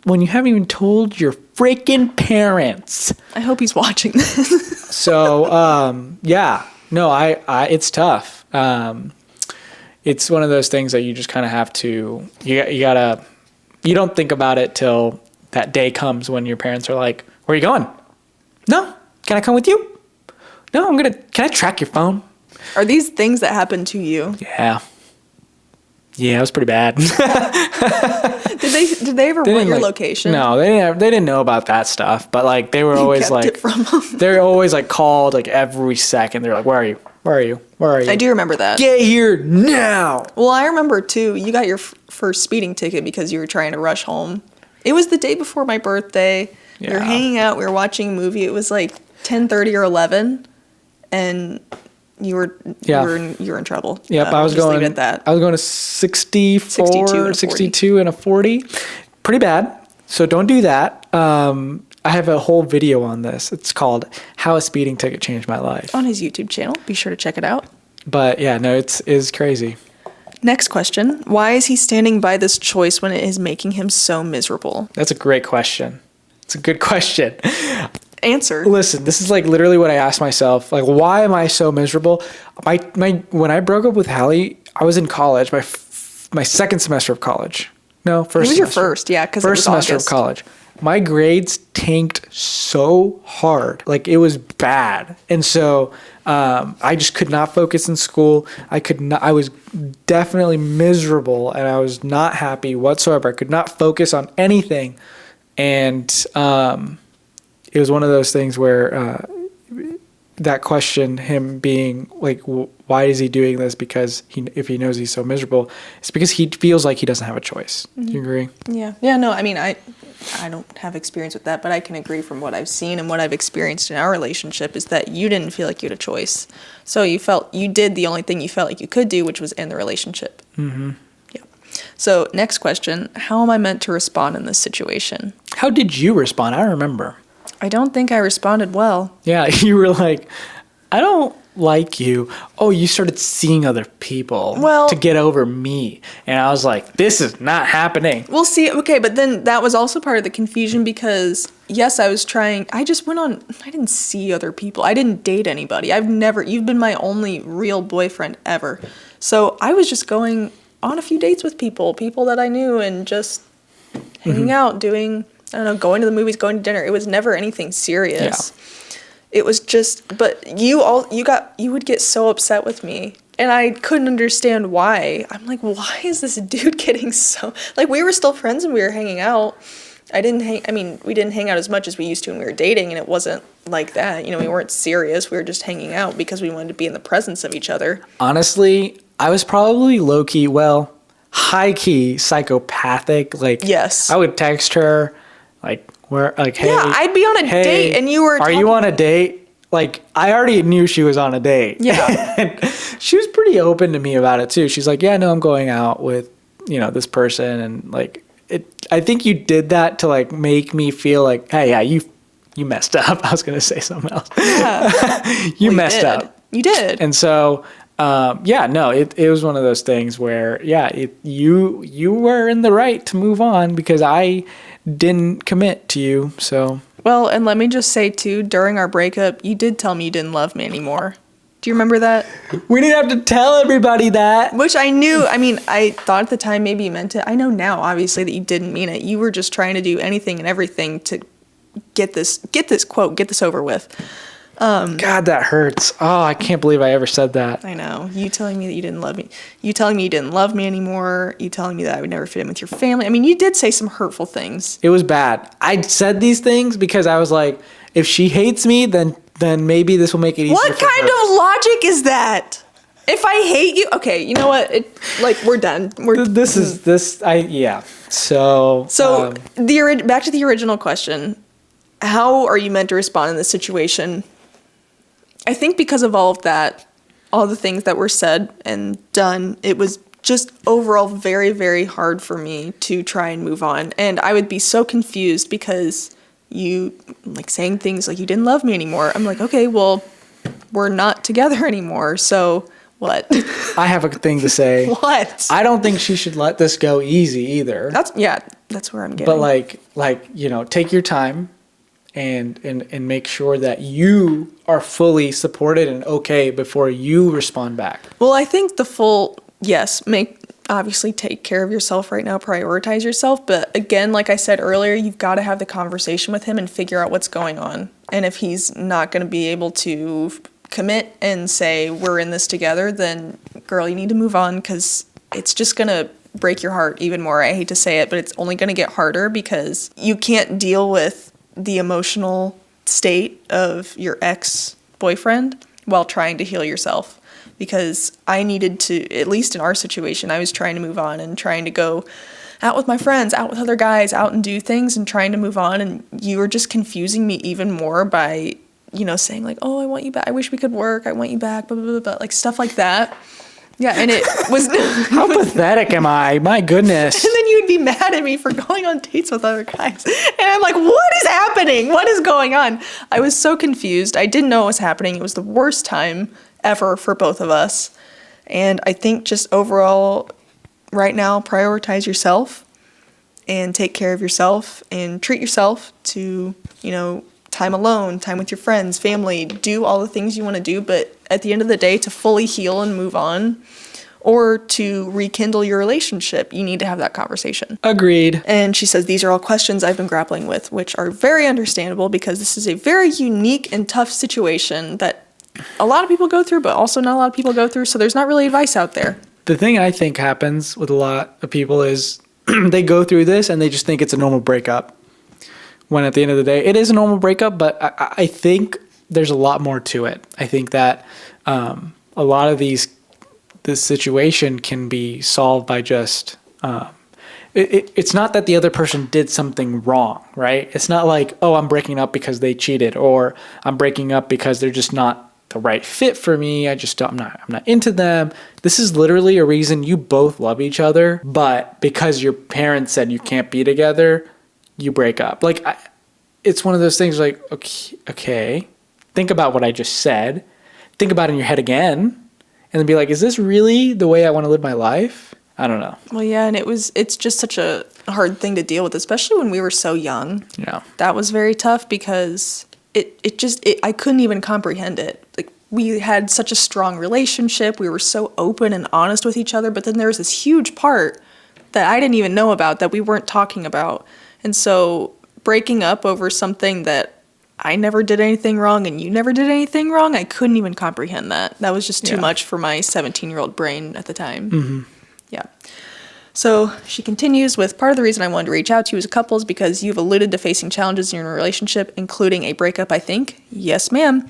when you haven't even told your freaking parents. I hope he's watching this. So, yeah, no, it's tough. It's one of those things that you just kind of have to, you don't think about it till that day comes when your parents are like, where are you going? No. Can I come with you? No, can I track your phone? Are these things that happen to you? Yeah. Yeah, it was pretty bad. Did they ever want your location? No, they didn't know about that stuff. But like they were always kept like it from them. They're always like called like every second. They're like, where are you? Where are you? Where are you? I do remember that. Get here now. Well, I remember too. You got your first speeding ticket because you were trying to rush home. It was the day before my birthday. Yeah. We were hanging out. We were watching a movie. It was like 10:30 or 11, and you were in trouble. Yep, I was going at that. I was going to 62 and a 40. Pretty bad. So don't do that. I have a whole video on this. It's called How a Speeding Ticket Changed My Life. On his YouTube channel. Be sure to check it out. But yeah, no, it's crazy. Next question. Why is he standing by this choice when it is making him so miserable? That's a great question. It's a good question. Answer. Listen, this is like literally what I asked myself. Like, why am I so miserable? When I broke up with Hallie, I was in college, my second semester of college. No, first semester. It was your first, yeah, because first semester of college. My grades tanked so hard. Like, it was bad. And so I just could not focus in school. I was definitely miserable, and I was not happy whatsoever. I could not focus on anything. And it was one of those things where that question, him being like, why is he doing this? Because if he knows he's so miserable, it's because he feels like he doesn't have a choice. Mm-hmm. Do you agree? Yeah. Yeah, no, I mean, I don't have experience with that, but I can agree from what I've seen and what I've experienced in our relationship is that you didn't feel like you had a choice. So you felt you did the only thing you felt like you could do, which was end the relationship. Mm-hmm. Yeah. So next question, how am I meant to respond in this situation? How did you respond? I don't remember. I don't think I responded well. Yeah, you were like, I don't like you. Oh, you started seeing other people to get over me. And I was like, this is not happening. Well, see, okay, but then that was also part of the confusion because, yes, I just went on, I didn't see other people. I didn't date anybody. You've been my only real boyfriend ever. So I was just going on a few dates with people that I knew and just hanging out, doing, I don't know, going to the movies, going to dinner. It was never anything serious. Yeah. It was just, but you would get so upset with me, and I couldn't understand why. I'm like, why is this dude getting so, like, we were still friends and we were hanging out. We didn't hang out as much as we used to when we were dating, and it wasn't like that. You know, we weren't serious. We were just hanging out because we wanted to be in the presence of each other. Honestly, I was probably low-key, high-key psychopathic. Like, yes. I would text her, like, hey, yeah, I'd be on a date and you were are you on a date? Like, I already knew she was on a date. Yeah. And she was pretty open to me about it too. She's like, yeah, no, I'm going out with, this person. And like, I think you did that to like make me feel like, hey, yeah, you messed up. I was going to say something else. Yeah. you messed up. You did. And so, it was one of those things where, you were in the right to move on because I didn't commit to you, so. Well, and let me just say, too, during our breakup, you did tell me you didn't love me anymore. Do you remember that? We didn't have to tell everybody that. Which I knew. I mean, I thought at the time maybe you meant it. I know now, obviously, that you didn't mean it. You were just trying to do anything and everything to get this over with. God, that hurts. Oh, I can't believe I ever said that. I know. You telling me that you didn't love me. You telling me you didn't love me anymore. You telling me that I would never fit in with your family. I mean, you did say some hurtful things. It was bad. I said these things because I was like, if she hates me, then maybe this will make it easier. What kind of logic is that? If I hate you, okay, you know what? We're done. So back to the original question. How are you meant to respond in this situation? I think because of all of that, all the things that were said and done, it was just overall very, very hard for me to try and move on. And I would be so confused because you, like, saying things like you didn't love me anymore. I'm like, okay, well, we're not together anymore. So What? I have a thing to say. What? I don't think she should let this go easy either. That's where I'm getting. But like take your time and make sure that you are fully supported and okay before you respond back. Well, I think the full yes, obviously take care of yourself right now, prioritize yourself, but again, like I said earlier, you've got to have the conversation with him and figure out what's going on. And if he's not going to be able to commit and say we're in this together, then girl, you need to move on, because it's just going to break your heart even more. I hate to say it, but it's only going to get harder because you can't deal with the emotional state of your ex-boyfriend while trying to heal yourself. Because I needed to, at least in our situation, I was trying to move on and trying to go out with my friends, out with other guys, out and do things and trying to move on. And you were just confusing me even more by, saying like, oh, I want you back. I wish we could work. I want you back, blah, blah, blah, blah, like stuff like that. Yeah, and it was... How pathetic am I? My goodness. And then you'd be mad at me for going on dates with other guys. And I'm like, what is happening? What is going on? I was so confused. I didn't know what was happening. It was the worst time ever for both of us. And I think just overall, right now, prioritize yourself and take care of yourself and treat yourself to, time alone, time with your friends, family, do all the things you want to do. But at the end of the day, to fully heal and move on or to rekindle your relationship, you need to have that conversation. Agreed. And she says, these are all questions I've been grappling with, which are very understandable because this is a very unique and tough situation that a lot of people go through, but also not a lot of people go through. So there's not really advice out there. The thing I think happens with a lot of people is they go through this and they just think it's a normal breakup. When at the end of the day, it is a normal breakup, but I think there's a lot more to it. I think that a lot of this situation can be solved by just... It's not that the other person did something wrong, right? It's not like, oh, I'm breaking up because they cheated, or I'm breaking up because they're just not the right fit for me. I'm not into them. This is literally a reason you both love each other, but because your parents said you can't be together, you break up. Like, it's one of those things like, okay, think about what I just said. Think about it in your head again, and then be like, is this really the way I want to live my life? I don't know. Well, yeah, and it's just such a hard thing to deal with, especially when we were so young. Yeah. That was very tough because I couldn't even comprehend it. Like, we had such a strong relationship. We were so open and honest with each other, but then there was this huge part that I didn't even know about that we weren't talking about. And so breaking up over something that I never did anything wrong and you never did anything wrong, I couldn't even comprehend that. That was just too much for my 17-year-old brain at the time. Mm-hmm. Yeah. So she continues with, part of the reason I wanted to reach out to you as a couple is because you've alluded to facing challenges in your relationship, including a breakup, I think. Yes, ma'am.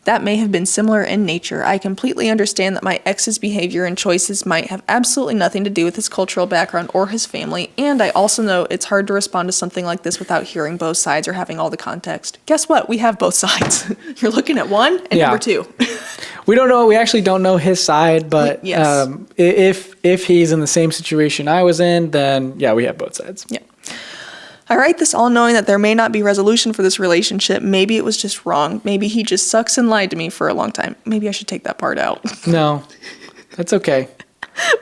That may have been similar in nature. I completely understand that my ex's behavior and choices might have absolutely nothing to do with his cultural background or his family, and I also know it's hard to respond to something like this without hearing both sides or having all the context. Guess what? We have both sides. You're looking at one and number two. We don't know. We actually don't know his side, but yes. If he's in the same situation I was in, then yeah, we have both sides. Yeah. I write this all knowing that there may not be resolution for this relationship. Maybe it was just wrong. Maybe he just sucks and lied to me for a long time. Maybe I should take that part out. No, that's okay.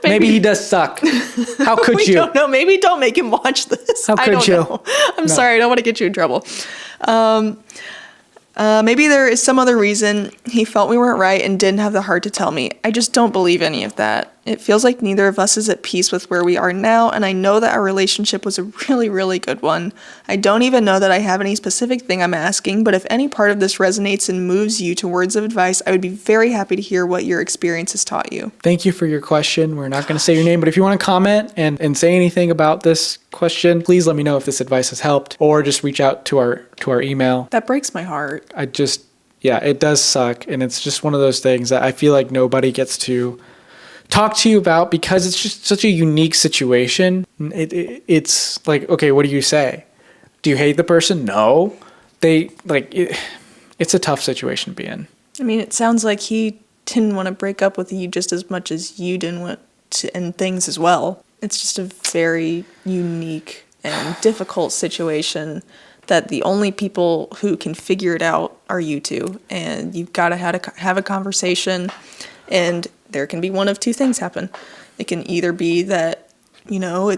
Maybe he does suck. How could you? Don't know. Maybe don't make him watch this. How could you? Know. I'm sorry. I don't want to get you in trouble. Maybe there is some other reason he felt we weren't right and didn't have the heart to tell me. I just don't believe any of that. It feels like neither of us is at peace with where we are now, and I know that our relationship was a really, really good one. I don't even know that I have any specific thing I'm asking, but if any part of this resonates and moves you to words of advice, I would be very happy to hear what your experience has taught you. Thank you for your question. We're not going to say your name, but if you want to comment and say anything about this question, please let me know if this advice has helped, or just reach out to our email. That breaks my heart. It does suck, and it's just one of those things that I feel like nobody gets to talk to you about because it's just such a unique situation. It's like, okay, what do you say? Do you hate the person? No. It's a tough situation to be in. I mean, it sounds like he didn't want to break up with you just as much as you didn't want to end things as well. It's just a very unique and difficult situation that the only people who can figure it out are you two. And you've got to have a conversation. And there can be one of two things happen. It can either be that, you know,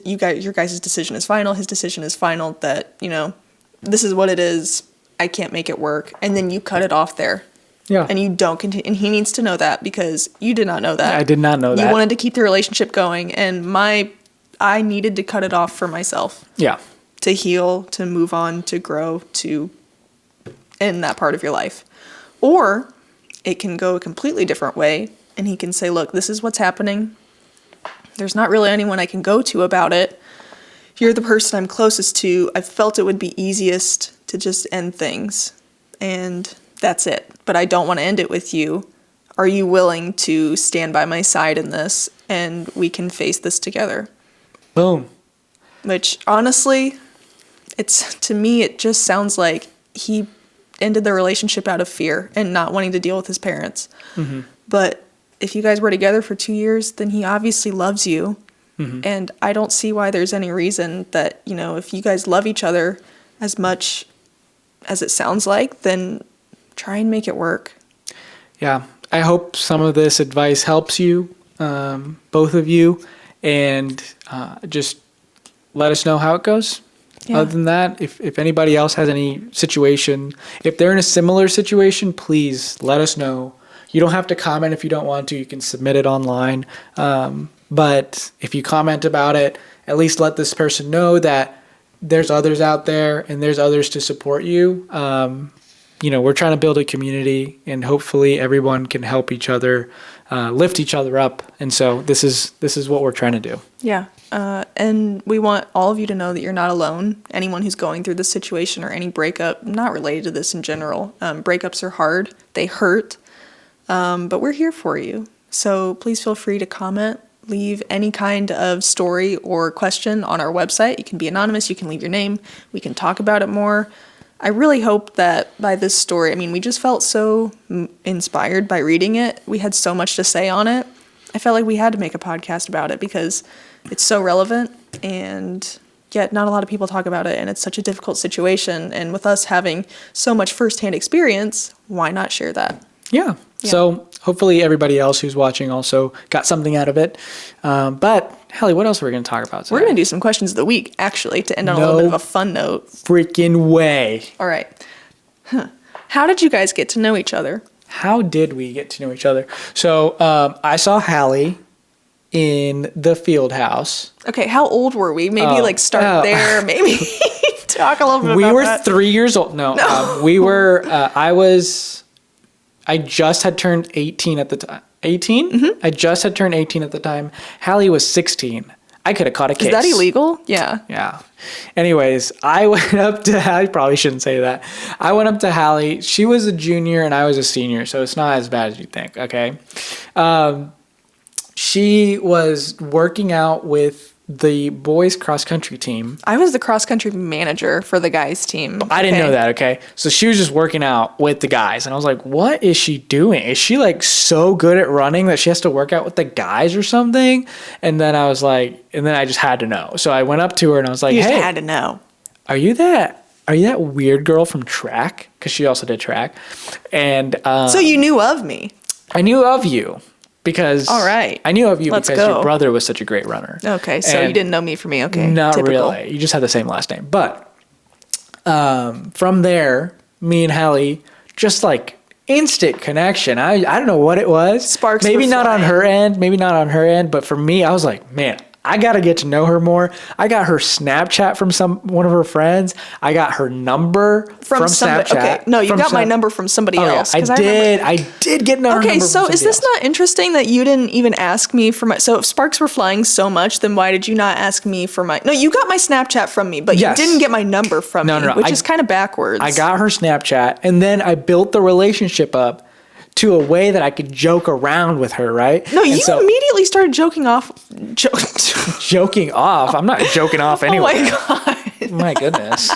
your guys' decision is final, his decision is final, that, you know, this is what it is, I can't make it work, and then you cut it off there. Yeah. And you don't continue, and he needs to know that because you did not know that. I did not know that. You wanted to keep the relationship going, and I needed to cut it off for myself. Yeah. To heal, to move on, to grow, to end that part of your life. Or it can go a completely different way, and he can say, look, this is what's happening. There's not really anyone I can go to about it. You're the person I'm closest to. I felt it would be easiest to just end things, and that's it. But I don't want to end it with you. Are you willing to stand by my side in this, and we can face this together? Boom. Which, honestly, to me, it just sounds like he ended the relationship out of fear and not wanting to deal with his parents. Mm-hmm. But if you guys were together for 2 years, then he obviously loves you. Mm-hmm. And I don't see why there's any reason that, you know, if you guys love each other as much as it sounds like, then try and make it work. Yeah. I hope some of this advice helps you, both of you, and just let us know how it goes. Yeah. Other than that, if anybody else has any situation, if they're in a similar situation, please let us know. You don't have to comment if you don't want to. You can submit it online. But if you comment about it, at least let this person know that there's others out there and there's others to support you. You know, we're trying to build a community, and hopefully everyone can help each other, lift each other up. And so this is what we're trying to do. Yeah. And we want all of you to know that you're not alone. Anyone who's going through this situation or any breakup, not related to this in general, breakups are hard. They hurt. But we're here for you. So please feel free to comment, leave any kind of story or question on our website. You can be anonymous. You can leave your name. We can talk about it more. I really hope that by this story, I mean, we just felt so inspired by reading it. We had so much to say on it. I felt like we had to make a podcast about it because it's so relevant, and yet not a lot of people talk about it, and it's such a difficult situation. And with us having so much firsthand experience, why not share that? Yeah. So hopefully everybody else who's watching also got something out of it. But Hallie, what else are we going to talk about today? We're going to do some questions of the week, actually, to end on a little bit of a fun note. Freaking way. All right. How did you guys get to know each other? How did we get to know each other? So I saw Hallie in the field house. Okay, how old were we? Maybe start there. Maybe talk a little bit about that. 3 years old. No. We were, I just had turned 18 at the time. 18? Mm-hmm. I just had turned 18 at the time. Hallie was 16. I could have caught a case. Is that illegal? Yeah. Yeah. Anyways, I went up to Hallie. Probably shouldn't say that. I went up to Hallie. She was a junior and I was a senior, so it's not as bad as you think, okay? She was working out with the boys cross-country team. I was the cross-country manager for the guys team. I didn't know that, okay? So she was just working out with the guys, and I was like, what is she doing? Is she, like, so good at running that she has to work out with the guys or something? And then I was like, and then I just had to know. So I went up to her, and I was like, you hey. just had to know. Are you that weird girl from track? Because she also did track. And so you knew of me. I knew of you. Because all right. I knew of you because your brother was such a great runner. Okay, so you didn't know me for me. Okay, not typical. really. You just had the same last name. But from there, me and Hallie just like instant connection. I don't know what it was. Sparks. Maybe not on her end. But for me, I was like, man, I got to get to know her more. I got her Snapchat from one of her friends. I got her number from Snapchat. Okay, no, you got my number from somebody else. Yeah, I did get her number. Okay, so is this not interesting that you didn't even ask me for my? So if sparks were flying so much, then why did you not ask me for my? No, you got my Snapchat from me, but you didn't get my number from me, which is kind of backwards. I got her Snapchat, and then I built the relationship up to a way that I could joke around with her, right? No, you immediately started joking off. Joking off? I'm not joking off anyway. Oh my God. My goodness.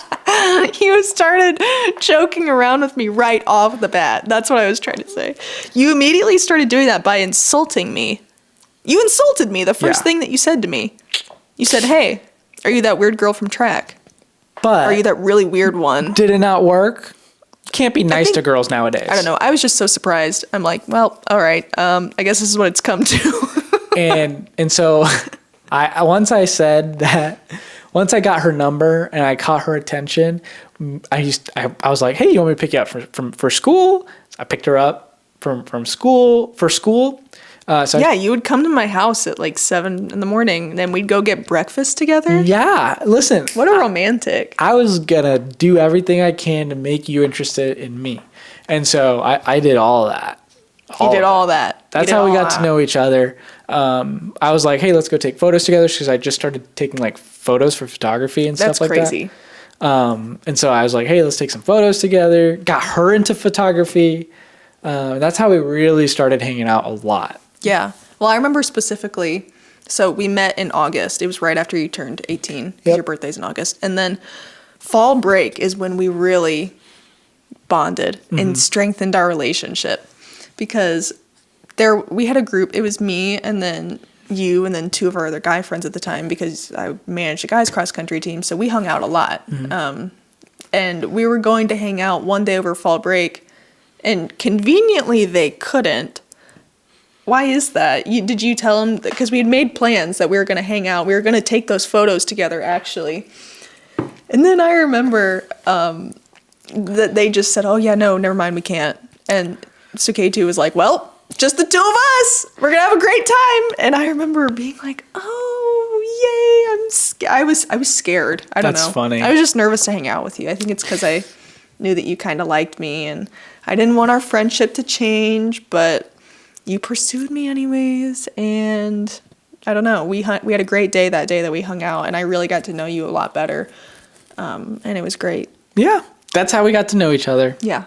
You started joking around with me right off the bat. That's what I was trying to say. You immediately started doing that by insulting me. You insulted me the first thing that you said to me. You said, hey, are you that weird girl from track? But are you that really weird one? Did it not work? can't be nice to girls nowadays. I don't know. I was just so surprised. I'm like, well, all right. I guess this is what it's come to. and so once I got her number and I caught her attention, I was like, hey, you want me to pick you up for school? I picked her up from school for school. You would come to my house at like 7 a.m. and then we'd go get breakfast together. Yeah, listen. What a romantic. I was gonna do everything I can to make you interested in me. And so I did all of that. He did all that. That's how we got to know each other. I was like, hey, let's go take photos together because I just started taking like photos for photography and stuff like that. That's crazy. And so I was like, hey, let's take some photos together. Got her into photography. That's how we really started hanging out a lot. Yeah. Well, I remember specifically, so we met in August. It was right after you turned 18. Your birthday's in August. And then fall break is when we really bonded and strengthened our relationship. Because we had a group. It was me and then you and then 2 of our other guy friends at the time because I managed a guys cross country team. So we hung out a lot. And we were going to hang out one day over fall break. And conveniently, they couldn't. Why is that? Did you tell them? Because we had made plans that we were going to hang out. We were going to take those photos together, actually. And then I remember that they just said, oh, yeah, no, never mind, we can't. And Suketu was like, well, just the 2 of us. We're going to have a great time. And I remember being like, oh, yay. I was scared. I don't know. That's funny. I was just nervous to hang out with you. I think it's because I knew that you kind of liked me. And I didn't want our friendship to change, but you pursued me anyways, and I don't know. We had a great day that day that we hung out, and I really got to know you a lot better, and it was great. Yeah, that's how we got to know each other. Yeah.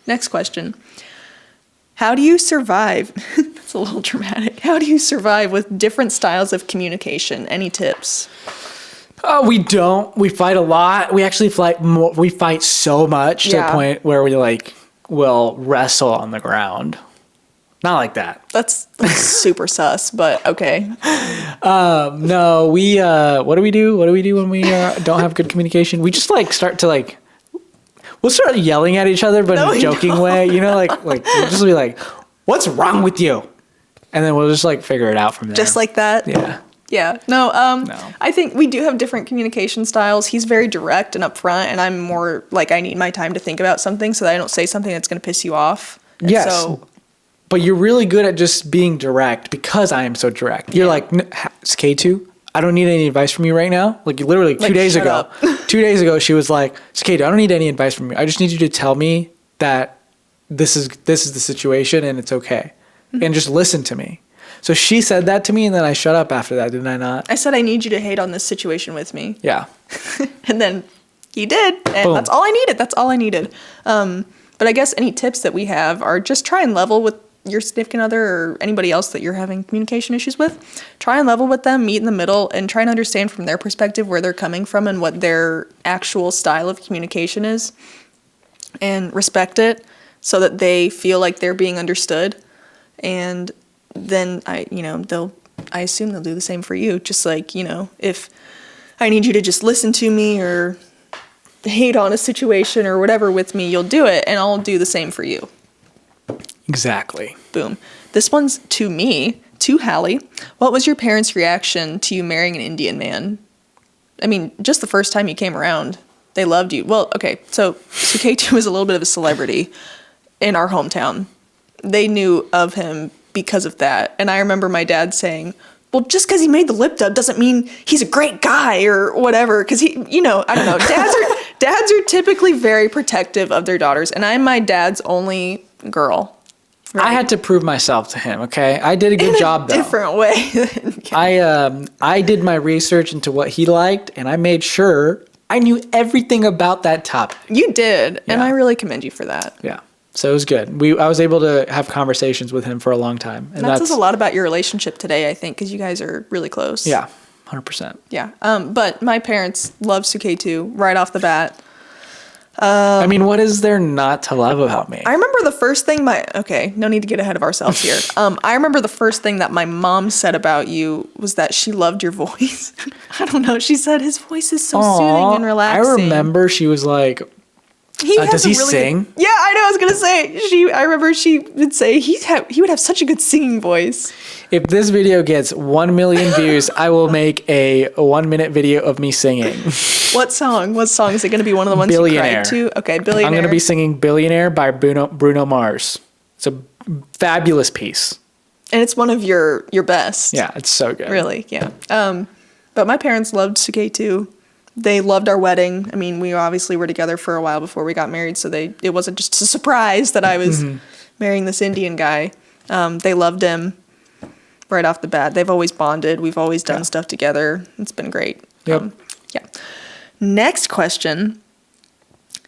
Next question. How do you survive? That's a little dramatic. How do you survive with different styles of communication? Any tips? We don't. We fight a lot. We actually fight more. We fight so much to the point where we will wrestle on the ground. Not like that. That's super sus, but okay. No, we, what do we do? What do we do when we don't have good communication? We just start to we'll start yelling at each other, but in a joking way, we'll just be like, what's wrong with you? And then we'll just figure it out from there. Just like that? Yeah. Yeah. No, I think we do have different communication styles. He's very direct and upfront, and I'm more I need my time to think about something so that I don't say something that's going to piss you off. And yes. But you're really good at just being direct because I am so direct. You're like, Suketu, I don't need any advice from you right now. Literally 2 days ago. 2 days ago, she was like, Suketu, I don't need any advice from you. I just need you to tell me that this is the situation and it's okay. And just listen to me. So she said that to me and then I shut up after that, didn't I not? I said, I need you to hate on this situation with me. Yeah. And then he did. And boom. That's all I needed. But I guess any tips that we have are just try and level with your significant other or anybody else that you're having communication issues with. Try and level with them, meet in the middle, and try and understand from their perspective where they're coming from and what their actual style of communication is. And respect it so that they feel like they're being understood. And then I assume they'll do the same for you. Just if I need you to just listen to me or hate on a situation or whatever with me, you'll do it, and I'll do the same for you. Exactly. Boom. This one's to me, to Hallie. What was your parents' reaction to you marrying an Indian man? I mean, just the first time you came around, they loved you. Well, okay, so Suketu was a little bit of a celebrity in our hometown. They knew of him because of that. And I remember my dad saying, well, just because he made the lip dub doesn't mean he's a great guy or whatever. Because I don't know. Dads are typically very protective of their daughters. And I'm my dad's only girl. Right? I had to prove myself to him, okay? I did a good job, though. Different way. I did my research into what he liked, and I made sure I knew everything about that topic. You did, and I really commend you for that. Yeah. So it was good. I was able to have conversations with him for a long time. And that says a lot about your relationship today, I think, because you guys are really close. Yeah, 100%. Yeah. But my parents love Suketu right off the bat. What is there not to love about me? I remember the first thing no need to get ahead of ourselves here. I remember the first thing that my mom said about you was that she loved your voice. I don't know. She said his voice is so soothing and relaxing. I remember she was like, Does he sing? Yeah, I know. I was gonna say I remember she would say he would have such a good singing voice. If this video gets 1 million views, I will make a 1 minute video of me singing. What song? What song is it going to be? One of the ones you cried to? Okay, Billionaire. I'm going to be singing Billionaire by Bruno Mars. It's a fabulous piece. And it's one of your best. Yeah, it's so good. Really, yeah. But my parents loved Suketu. They loved our wedding. I mean, we obviously were together for a while before we got married, so it wasn't just a surprise that I was marrying this Indian guy. They loved him right off the bat. They've always bonded. We've always done stuff together. It's been great. Yep. Yeah. Next question.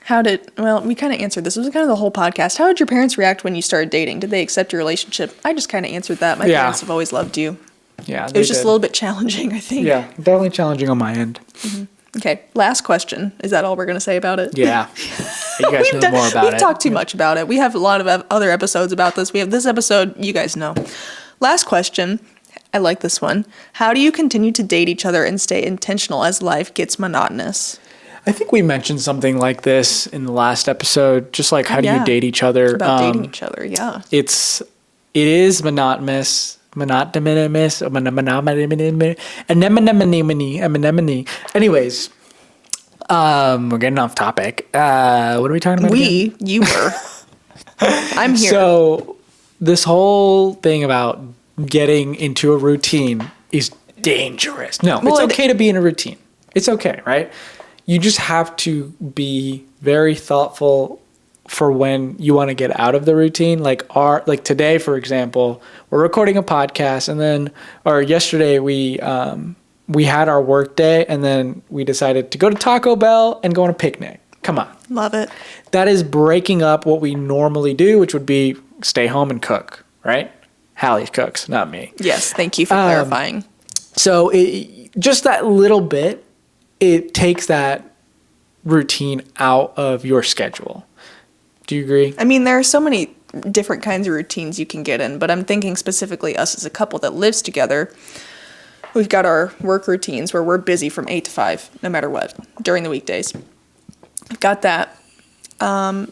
We kind of answered this. It was kind of the whole podcast. How did your parents react when you started dating? Did they accept your relationship? I just kind of answered that. My parents have always loved you. Yeah, it was just a little bit challenging, I think. Yeah, definitely challenging on my end. Okay, last question. Is that all we're going to say about it? Yeah. You guys know more about it. We've talked too much about it. We have a lot of other episodes about this. We have this episode. You guys know. Last question. I like this one. How do you continue to date each other and stay intentional as life gets monotonous? I think we mentioned something like this in the last episode. Just like, how do you date each other? It's about dating each other, yeah. It is monotonous. Anyways, we're getting off topic. What are we talking about? You were. I'm here. So this whole thing about getting into a routine is dangerous. No, it's okay to be in a routine. It's okay, right? You just have to be very thoughtful for when you want to get out of the routine. Like today, for example, we're recording a podcast, and yesterday we had our work day, and then we decided to go to Taco Bell and go on a picnic. Come on. Love it. That is breaking up what we normally do, which would be stay home and cook, right? Hallie cooks, not me. Yes, thank you for clarifying. So just that little bit, it takes that routine out of your schedule. Do you agree? I mean, there are so many different kinds of routines you can get in, but I'm thinking specifically us as a couple that lives together. We've got our work routines where we're busy from 8 to 5, no matter what, during the weekdays. I've got that. I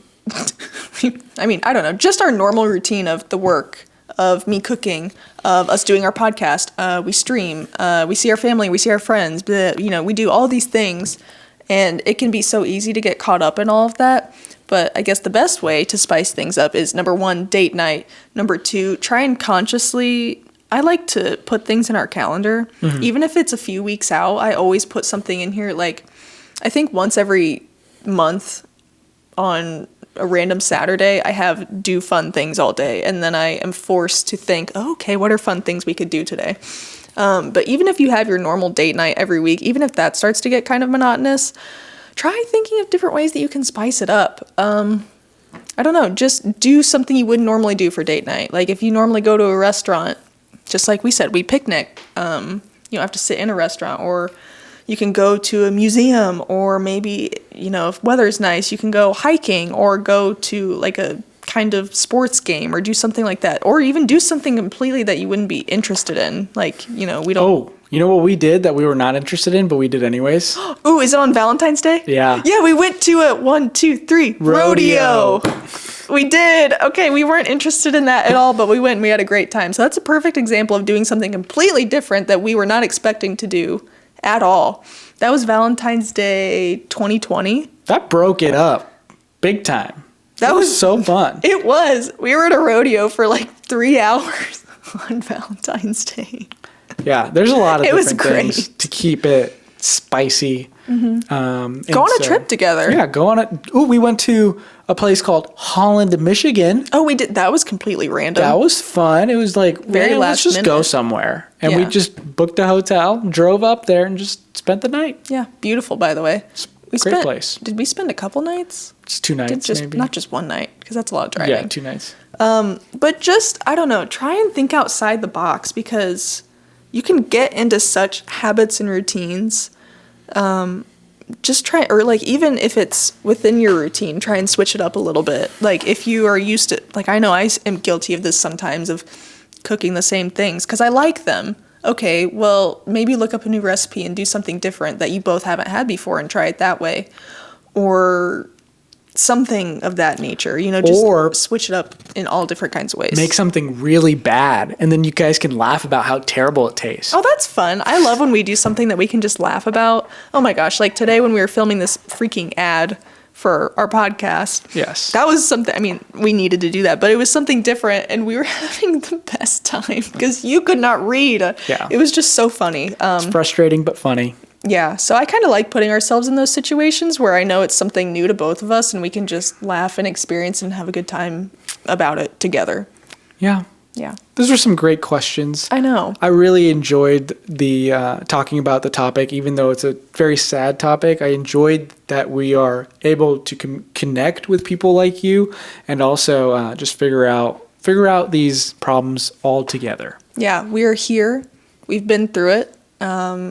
mean, I don't know, just our normal routine of the work, of me cooking, of us doing our podcast. We stream, we see our family, we see our friends, we do all these things, and it can be so easy to get caught up in all of that. But I guess the best way to spice things up is, number 1, date night. Number 2, try and consciously, I like to put things in our calendar. Mm-hmm. Even if it's a few weeks out, I always put something in here. Like, I think once every month on a random Saturday, I have do fun things all day. And then I am forced to think, okay, what are fun things we could do today? But even if you have your normal date night every week, even if that starts to get kind of monotonous, try thinking of different ways that you can spice it up. I don't know, just do something you wouldn't normally do for date night. Like if you normally go to a restaurant, just like we said, we picnic. You don't have to sit in a restaurant, or you can go to a museum, or maybe, if weather's nice, you can go hiking or go to like a kind of sports game or do something like that, or even do something completely that you wouldn't be interested in. Like, we don't. Oh, you know what we did that we were not interested in, but we did anyways? Ooh, is it on Valentine's Day? Yeah. Yeah, we went to a 1, 2, 3 rodeo. We did. Okay, we weren't interested in that at all, but we went and we had a great time. So that's a perfect example of doing something completely different that we were not expecting to do at all. That was Valentine's Day 2020. That broke it up big time. That was so fun. It was. We were at a rodeo for like 3 hours on Valentine's Day. Yeah, there's a lot of different things to keep it spicy. Mm-hmm. Go on a trip together. Yeah, go on it. Oh, we went to a place called Holland, Michigan. Oh, we did. That was completely random. That was fun. It was like, very last let's just minute. go somewhere. And we just booked a hotel, drove up there, and just spent the night. Yeah, beautiful, by the way. Great place. Did we spend a couple nights? Just 2 nights, maybe. Not just 1 night, because that's a lot of driving. Yeah, 2 nights. But just, I don't know, try and think outside the box, because you can get into such habits and routines. Just try, or like even if it's within your routine, try and switch it up a little bit. Like if you are used to, like I know I am guilty of this sometimes, of cooking the same things because I like them. Okay, well, maybe look up a new recipe and do something different that you both haven't had before and try it that way. Or something of that nature, you know, just Or switch it up in all different kinds of ways. make something really bad, and then you guys can laugh about how terrible it tastes. Oh, that's fun. I love when we do something that we can just laugh about. Oh my gosh, like today when we were filming this freaking ad for our podcast. Yes. That was something, I mean, we needed to do that, but it was something different, and we were having the best time because you could not read. Yeah. It was just so funny. It's frustrating but funny. Yeah, so I kind of like putting ourselves in those situations where I know it's something new to both of us and we can just laugh and experience and have a good time about it together. Yeah. Yeah. Those were some great questions. I know. I really enjoyed the talking about the topic, even though it's a very sad topic. I enjoyed that we are able to connect with people like you, and also just figure out these problems all together. Yeah, we are here. We've been through it.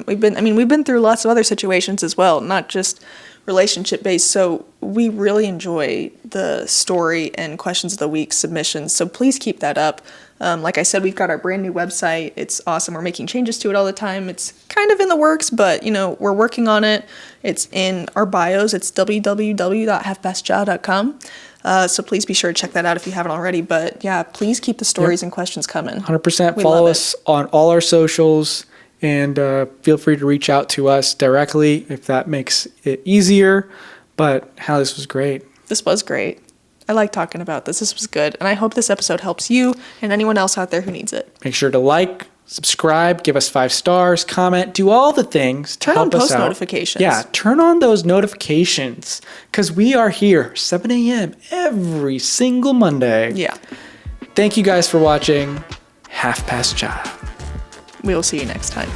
We've been through lots of other situations as well, not just relationship based. So we really enjoy the story and questions of the week submissions. So please keep that up. Like I said, we've got our brand new website. It's awesome. We're making changes to it all the time. It's kind of in the works, but you know, we're working on it. It's in our bios. It's www.halfpastja.com. So please be sure to check that out if you haven't already. But yeah, please keep the stories and questions coming. 100%. Follow us on all our socials, and feel free to reach out to us directly if that makes it easier. But Hallie, this was great. This was great. I like talking about this. This was good. And I hope this episode helps you and anyone else out there who needs it. Make sure to like, subscribe, give us 5 stars, comment, do all the things to help us out. Turn on post notifications. Yeah, turn on those notifications, because we are here 7 a.m. every single Monday. Yeah. Thank you guys for watching Half Past Ja. We will see you next time.